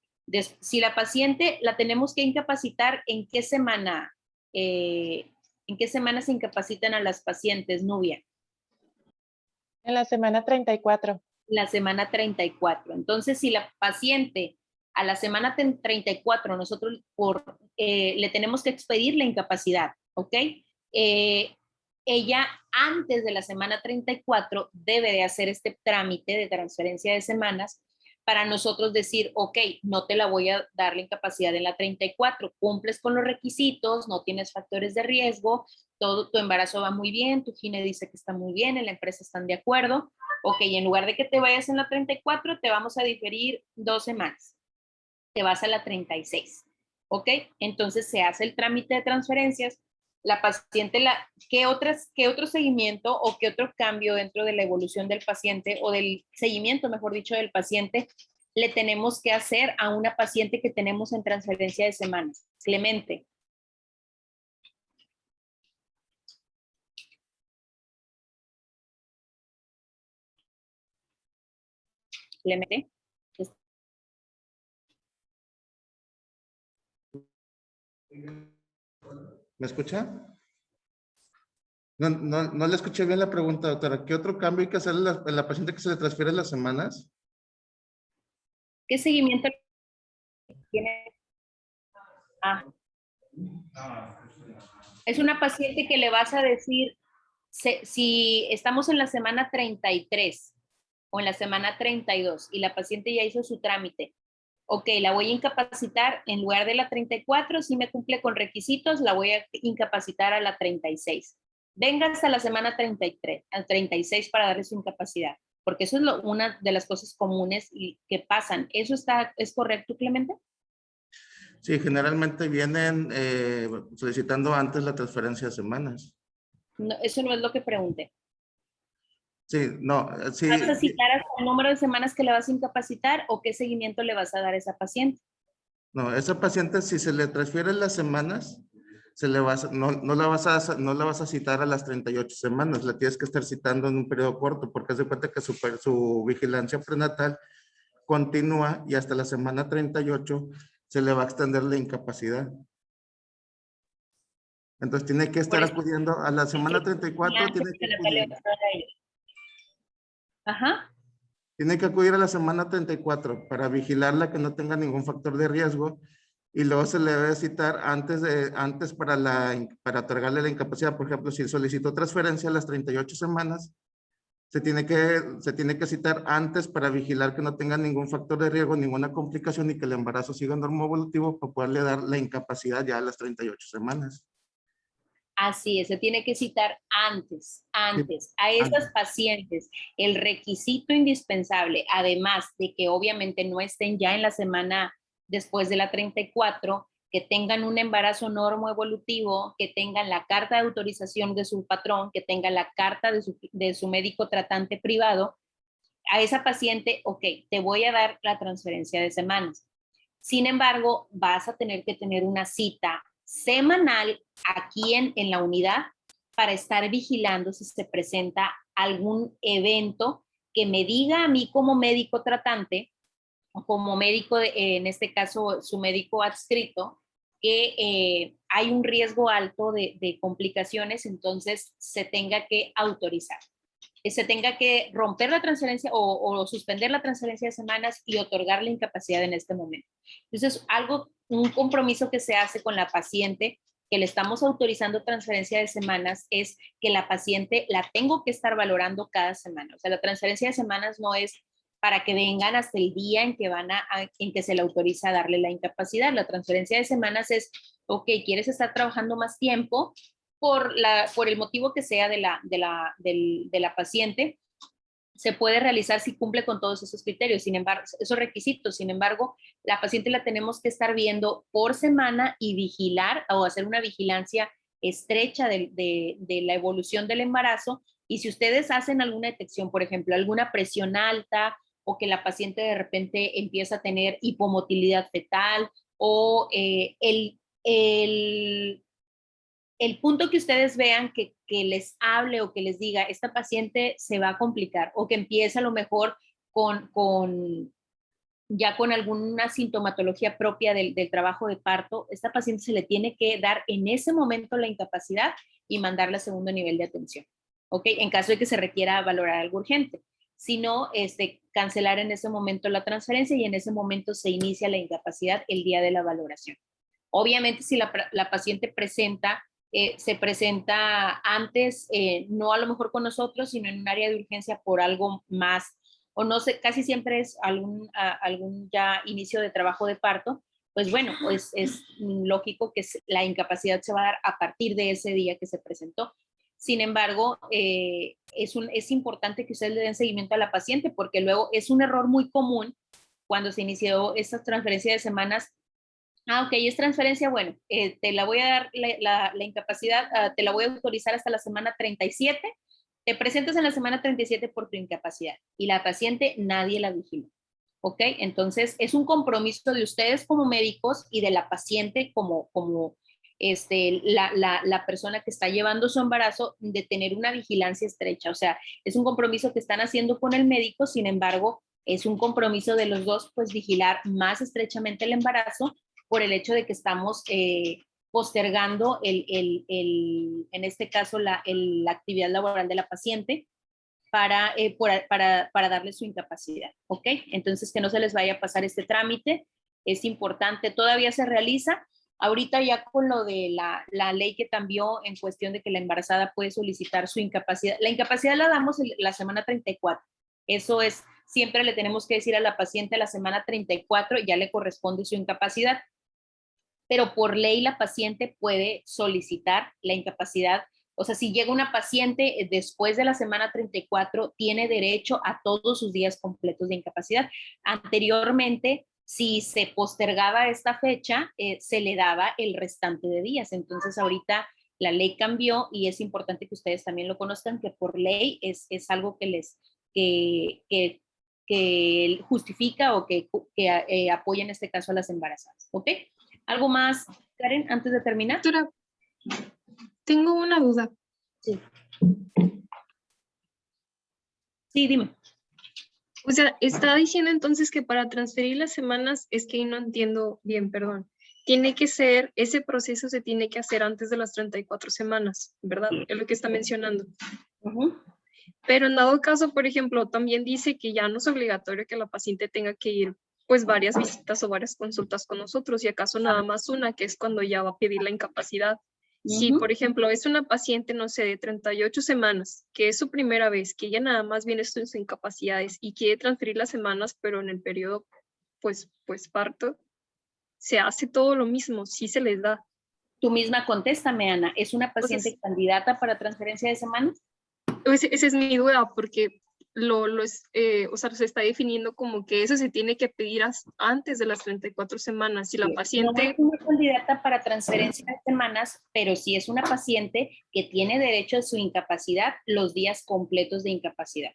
si la paciente la tenemos que incapacitar, ¿en qué semana? ¿En qué semana se incapacitan a las pacientes, Nubia? En la semana 34. La semana 34. Entonces, si la paciente a la semana 34 nosotros le tenemos que expedir la incapacidad, ¿ok? Ella antes de la semana 34 debe de hacer este trámite de transferencia de semanas para nosotros decir, ok, no te la voy a dar la incapacidad en la 34, cumples con los requisitos, no tienes factores de riesgo, todo tu embarazo va muy bien, tu gine dice que está muy bien, en la empresa están de acuerdo, ok, en lugar de que te vayas en la 34, te vamos a diferir 2 semanas, te vas a la 36, ok, entonces se hace el trámite de transferencias, la paciente, ¿qué otro seguimiento o qué otro cambio dentro de la evolución del paciente o del seguimiento, mejor dicho, del paciente le tenemos que hacer a una paciente que tenemos en transferencia de semanas? Clemente. Clemente. ¿Me escucha? No le escuché bien la pregunta, doctora. ¿Qué otro cambio hay que hacer a la paciente que se le transfiere las semanas? ¿Qué seguimiento tiene? Es una paciente que le vas a decir, si estamos en la semana 33 o en la semana 32 y la paciente ya hizo su trámite, ok, la voy a incapacitar en lugar de la 34, si me cumple con requisitos, la voy a incapacitar a la 36. Venga hasta la semana 33, al 36 para darle su incapacidad, porque eso es una de las cosas comunes y que pasan. ¿Eso es correcto, Clemente? Sí, generalmente vienen solicitando antes la transferencia de semanas. No, eso no es lo que pregunté. Sí, no, sí. ¿Vas a citar hasta el número de semanas que le vas a incapacitar o qué seguimiento le vas a dar a esa paciente? No, esa paciente, si se le transfieren las semanas, no la vas a citar a las 38 semanas, la tienes que estar citando en un periodo corto, porque haz de cuenta que su vigilancia prenatal continúa y hasta la semana 38 se le va a extender la incapacidad. Entonces tiene que estar acudiendo a la semana 34, tiene que acudir. Ajá. Tiene que acudir a la semana 34 para vigilarla que no tenga ningún factor de riesgo y luego se le debe citar antes para otorgarle la incapacidad. Por ejemplo, si solicitó transferencia a las 38 semanas, se tiene que citar antes para vigilar que no tenga ningún factor de riesgo, ninguna complicación y que el embarazo siga normoevolutivo para poderle dar la incapacidad ya a las 38 semanas. Así es, se tiene que citar antes. A esas pacientes, el requisito indispensable, además de que obviamente no estén ya en la semana después de la 34, que tengan un embarazo normoevolutivo, que tengan la carta de autorización de su patrón, que tengan la carta de su médico tratante privado, a esa paciente, ok, te voy a dar la transferencia de semanas. Sin embargo, vas a tener que tener una cita semanal aquí en la unidad para estar vigilando si se presenta algún evento que me diga a mí como médico tratante o como médico, en este caso su médico adscrito, que hay un riesgo alto de complicaciones, entonces se tenga que autorizar. Se tenga que romper la transferencia o suspender la transferencia de semanas y otorgar la incapacidad en este momento. Entonces, un compromiso que se hace con la paciente que le estamos autorizando transferencia de semanas es que la paciente la tengo que estar valorando cada semana. O sea, la transferencia de semanas no es para que vengan hasta el día en que en que se le autoriza a darle la incapacidad. La transferencia de semanas es, ok, ¿quieres estar trabajando más tiempo? Por el motivo que sea de la paciente, se puede realizar si cumple con todos esos criterios, sin embargo, esos requisitos. Sin embargo, la paciente la tenemos que estar viendo por semana y vigilar o hacer una vigilancia estrecha de la evolución del embarazo. Y si ustedes hacen alguna detección, por ejemplo, alguna presión alta o que la paciente de repente empieza a tener hipomotilidad fetal, o el punto que ustedes vean que les hable o que les diga, esta paciente se va a complicar, o que empiece a lo mejor ya con alguna sintomatología propia del trabajo de parto, esta paciente se le tiene que dar en ese momento la incapacidad y mandarla a segundo nivel de atención, ¿ok? En caso de que se requiera valorar algo urgente. Si no, cancelar en ese momento la transferencia y en ese momento se inicia la incapacidad el día de la valoración. Obviamente, si la paciente se presenta antes, no a lo mejor con nosotros, sino en un área de urgencia por algo más, o no sé, casi siempre es algún ya inicio de trabajo de parto, pues bueno, pues es lógico que la incapacidad se va a dar a partir de ese día que se presentó. Sin embargo, es importante que ustedes le den seguimiento a la paciente, porque luego es un error muy común cuando se inició esta transferencia de semanas. Ok, es transferencia, bueno, te la voy a dar la incapacidad, te la voy a autorizar hasta la semana 37, te presentas en la semana 37 por tu incapacidad y la paciente nadie la vigila, ¿ok? Entonces es un compromiso de ustedes como médicos y de la paciente como la persona que está llevando su embarazo, de tener una vigilancia estrecha, o sea, es un compromiso que están haciendo con el médico, sin embargo, es un compromiso de los dos, pues vigilar más estrechamente el embarazo por el hecho de que estamos postergando en este caso la actividad laboral de la paciente para darle su incapacidad, ¿ok? Entonces que no se les vaya a pasar este trámite, es importante, todavía se realiza. Ahorita ya con lo de la ley que cambió en cuestión de que la embarazada puede solicitar su incapacidad, la incapacidad la damos la semana 34, eso es, siempre le tenemos que decir a la paciente a la semana 34 ya le corresponde su incapacidad, pero por ley la paciente puede solicitar la incapacidad. O sea, si llega una paciente después de la semana 34, tiene derecho a todos sus días completos de incapacidad. Anteriormente, si se postergaba esta fecha, se le daba el restante de días. Entonces, ahorita la ley cambió y es importante que ustedes también lo conozcan, que por ley es algo que justifica o que apoya en este caso a las embarazadas. ¿Ok? ¿Algo más, Karen, antes de terminar? Doctora, tengo una duda. Sí. Sí, dime. O sea, está diciendo entonces que para transferir las semanas, es que no entiendo bien, perdón. Tiene que ser, ese proceso se tiene que hacer antes de las 34 semanas, ¿verdad? Es lo que está mencionando. Pero en dado caso, por ejemplo, también dice que ya no es obligatorio que la paciente tenga que ir pues varias visitas o varias consultas con nosotros, y acaso nada más una, que es cuando ya va a pedir la incapacidad. Si, por ejemplo, es una paciente, no sé, de 38 semanas, que es su primera vez, que ella nada más viene sus incapacidades y quiere transferir las semanas, pero en el periodo, pues parto, se hace todo lo mismo, sí se les da. Tú misma contéstame, Ana, ¿es una paciente candidata para transferencia de semanas? Esa es mi duda, porque o sea, se está definiendo como que eso se tiene que pedir antes de las 34 semanas. Si la paciente... No es una candidata para transferencia de semanas, pero sí es una paciente que tiene derecho a su incapacidad los días completos de incapacidad.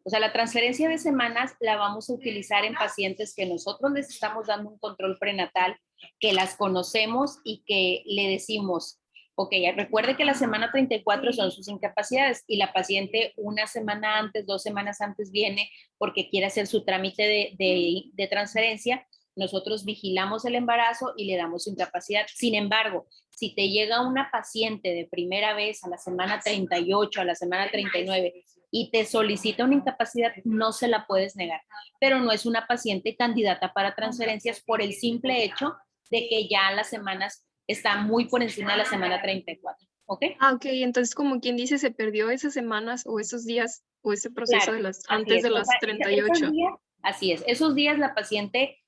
O sea, la transferencia de semanas la vamos a utilizar en pacientes que nosotros les estamos dando un control prenatal, que las conocemos y que le decimos, ok, recuerde que la semana 34 son sus incapacidades y la paciente una semana antes, 2 semanas antes viene porque quiere hacer su trámite de transferencia. Nosotros vigilamos el embarazo y le damos su incapacidad. Sin embargo, si te llega una paciente de primera vez a la semana 38, a la semana 39 y te solicita una incapacidad, no se la puedes negar. Pero no es una paciente candidata para transferencias por el simple hecho de que ya las semanas está muy por encima de la semana 34, ¿ok? Ok, entonces como quien dice, se perdió esas semanas o esos días o ese proceso de antes de las 38. Así es, esos días la paciente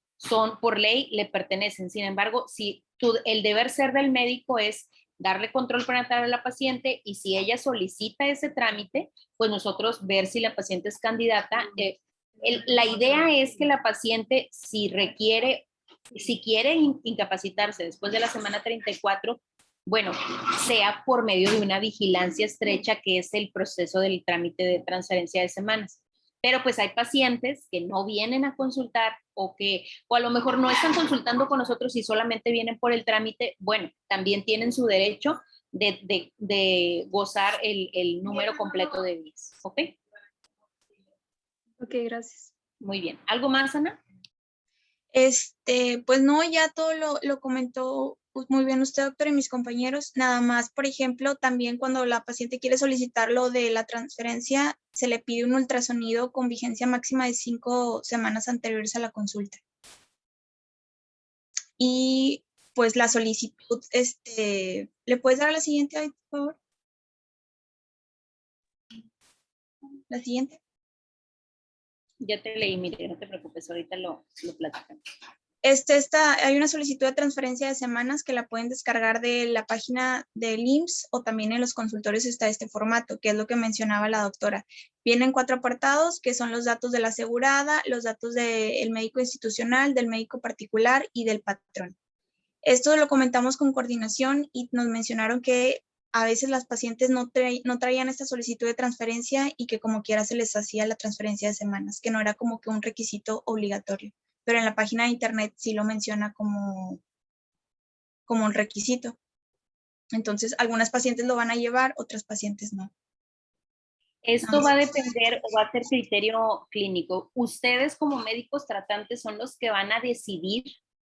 por ley le pertenecen. Sin embargo, si el deber ser del médico es darle control prenatal a la paciente y si ella solicita ese trámite, pues nosotros ver si la paciente es candidata. La idea es que la paciente, si quiere incapacitarse después de la semana 34, bueno, sea por medio de una vigilancia estrecha, que es el proceso del trámite de transferencia de semanas. Pero pues hay pacientes que no vienen a consultar o a lo mejor no están consultando con nosotros y solamente vienen por el trámite. Bueno, también tienen su derecho de gozar el número completo de días. ¿Ok? Ok, gracias. Muy bien. ¿Algo más, Ana? Pues no, ya todo lo comentó muy bien usted, doctor, y mis compañeros. Nada más, por ejemplo, también cuando la paciente quiere solicitar lo de la transferencia, se le pide un ultrasonido con vigencia máxima de 5 semanas anteriores a la consulta. Y pues la solicitud, ¿le puedes dar a la siguiente, por favor? La siguiente. Ya te leí, mire, no te preocupes, ahorita lo platicamos. Hay una solicitud de transferencia de semanas que la pueden descargar de la página del IMSS o también en los consultorios está este formato, que es lo que mencionaba la doctora. Vienen 4 apartados, que son los datos de la asegurada, los datos del médico institucional, del médico particular y del patrón. Esto lo comentamos con coordinación y nos mencionaron que a veces las pacientes no traían esta solicitud de transferencia y que como quiera se les hacía la transferencia de semanas, que no era como que un requisito obligatorio. Pero en la página de internet sí lo menciona como un requisito. Entonces, algunas pacientes lo van a llevar, otras pacientes no. Esto va a depender o va a ser criterio clínico. Ustedes como médicos tratantes son los que van a decidir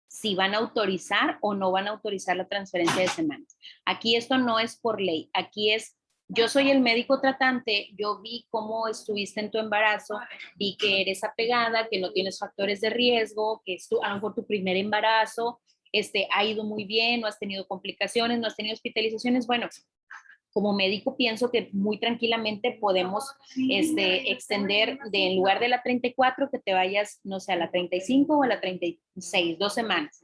si van a autorizar o no van a autorizar la transferencia de semanas. Aquí esto no es por ley, aquí es, yo soy el médico tratante, yo vi cómo estuviste en tu embarazo, vi que eres apegada, que no tienes factores de riesgo, que es a lo mejor tu primer embarazo, ha ido muy bien, no has tenido complicaciones, no has tenido hospitalizaciones. Bueno, como médico pienso que muy tranquilamente podemos extender en lugar de la 34 que te vayas, no sé, a la 35 o a la 36, 2 semanas.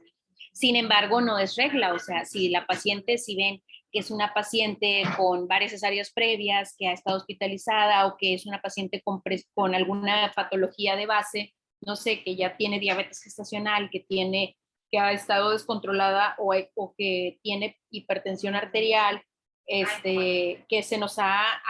Sin embargo, no es regla, o sea, si la paciente, si ven que es una paciente con varias cesáreas previas, que ha estado hospitalizada o que es una paciente con alguna patología de base, no sé, que ya tiene diabetes gestacional, que ha estado descontrolada o que tiene hipertensión arterial, que se nos ha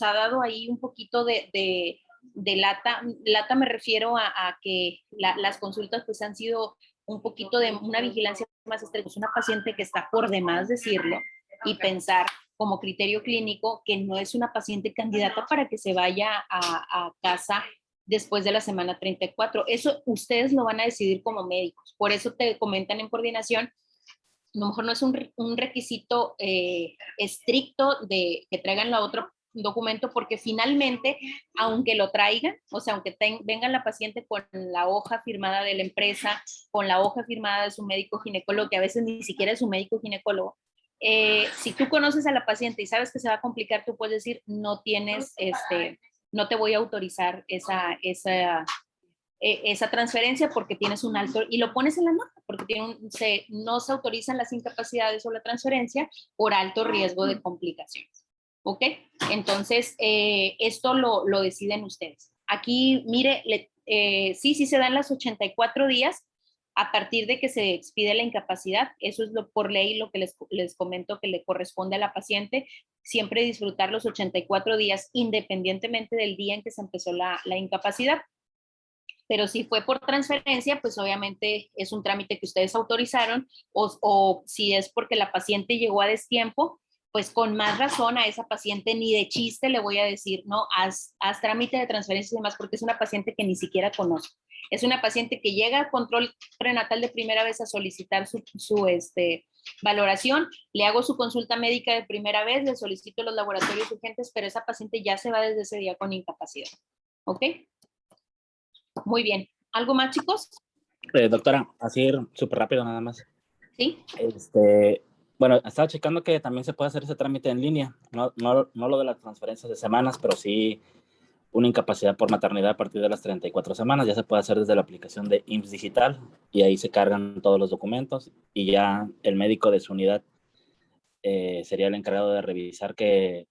dado ahí un poquito de lata. Lata me refiero a que las consultas pues han sido un poquito de una vigilancia más estrecha. Es una paciente que está por demás decirlo y pensar como criterio clínico que no es una paciente candidata para que se vaya a casa después de la semana 34. Eso ustedes lo van a decidir como médicos. Por eso te comentan en coordinación. A lo mejor no es un requisito estricto de que traigan la otro documento, porque finalmente, aunque lo traigan, o sea, aunque venga la paciente con la hoja firmada de la empresa, con la hoja firmada de su médico ginecólogo, que a veces ni siquiera es su médico ginecólogo, si tú conoces a la paciente y sabes que se va a complicar, tú puedes decir, no tienes, no te voy a autorizar esa transferencia porque tienes un alto, y lo pones en la nota, porque no se autorizan las incapacidades o la transferencia por alto riesgo de complicaciones. ¿Ok? Entonces, esto lo deciden ustedes. Aquí, mire, sí se dan las 84 días a partir de que se expide la incapacidad. Eso es por ley lo que les comento que le corresponde a la paciente. Siempre disfrutar los 84 días independientemente del día en que se empezó la incapacidad. Pero si fue por transferencia, pues obviamente es un trámite que ustedes autorizaron, o si es porque la paciente llegó a destiempo, pues con más razón a esa paciente ni de chiste le voy a decir, no, haz trámite de transferencia y demás, porque es una paciente que ni siquiera conozco. Es una paciente que llega al control prenatal de primera vez a solicitar su valoración, le hago su consulta médica de primera vez, le solicito los laboratorios urgentes, pero esa paciente ya se va desde ese día con incapacidad. ¿Ok? Muy bien. ¿Algo más, chicos? Doctora, así súper rápido nada más. Sí. Bueno, estaba checando que también se puede hacer ese trámite en línea, no lo de las transferencias de semanas, pero sí una incapacidad por maternidad a partir de las 34 semanas. Ya se puede hacer desde la aplicación de IMSS Digital y ahí se cargan todos los documentos y ya el médico de su unidad sería el encargado de revisar que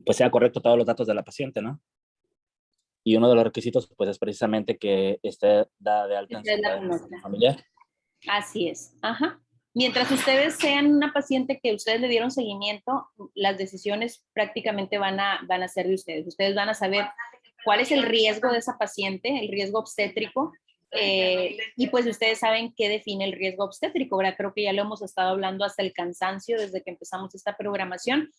pues sea correcto todos los datos de la paciente, ¿no? Y uno de los requisitos pues es precisamente que esté dada de alta en su familiar. Así es. Ajá. Mientras ustedes sean una paciente que ustedes le dieron seguimiento, las decisiones prácticamente van a ser de ustedes. Ustedes van a saber cuál es el riesgo de esa paciente, el riesgo obstétrico, y pues ustedes saben qué define el riesgo obstétrico, ¿verdad? Creo que ya lo hemos estado hablando hasta el cansancio desde que empezamos esta programación.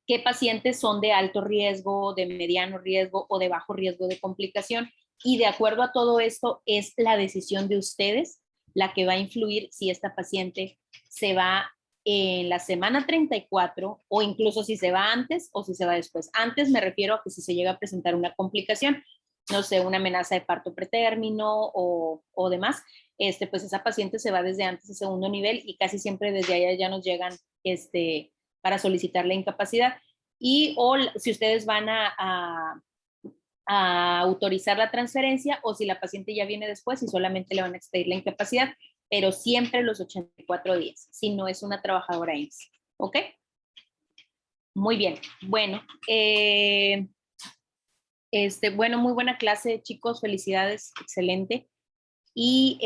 ¿Qué pacientes son de alto riesgo, de mediano riesgo o de bajo riesgo de complicación? Y de acuerdo a todo esto, es la decisión de ustedes la que va a influir si esta paciente se va en la semana 34 o incluso si se va antes o si se va después. Antes me refiero a que si se llega a presentar una complicación, no sé, una amenaza de parto pretérmino o demás, pues esa paciente se va desde antes de segundo nivel y casi siempre desde allá ya nos llegan para solicitar la incapacidad. Y o si ustedes van a autorizar la transferencia o si la paciente ya viene después y solamente le van a expedir la incapacidad, pero siempre los 84 días, si no es una trabajadora IMSS. ¿Ok? Muy bien. Bueno, bueno, muy buena clase, chicos. Felicidades. Excelente. Y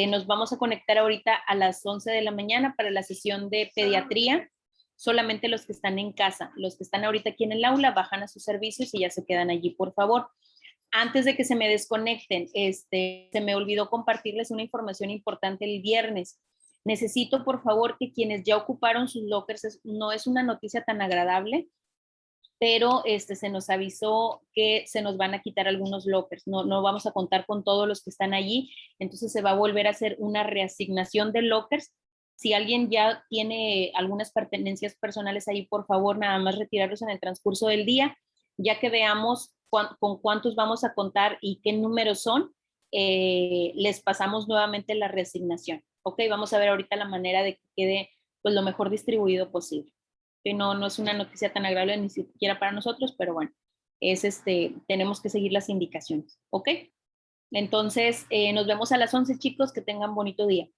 nos vamos a conectar ahorita a las 11 de la mañana para la sesión de pediatría. Solamente los que están en casa, los que están ahorita aquí en el aula, bajan a sus servicios y ya se quedan allí, por favor. Antes de que se me desconecten, se me olvidó compartirles una información importante el viernes. Necesito, por favor, que quienes ya ocuparon sus lockers, no es una noticia tan agradable, pero se nos avisó que se nos van a quitar algunos lockers. No vamos a contar con todos los que están allí, entonces se va a volver a hacer una reasignación de lockers. Si alguien ya tiene algunas pertenencias personales ahí, por favor, nada más retirarlos en el transcurso del día, ya que veamos con cuántos vamos a contar y qué números son, les pasamos nuevamente la reasignación. Ok, vamos a ver ahorita la manera de que quede pues, lo mejor distribuido posible. Que no es una noticia tan agradable ni siquiera para nosotros, pero bueno, tenemos que seguir las indicaciones. Ok, entonces nos vemos a las 11, chicos, que tengan bonito día.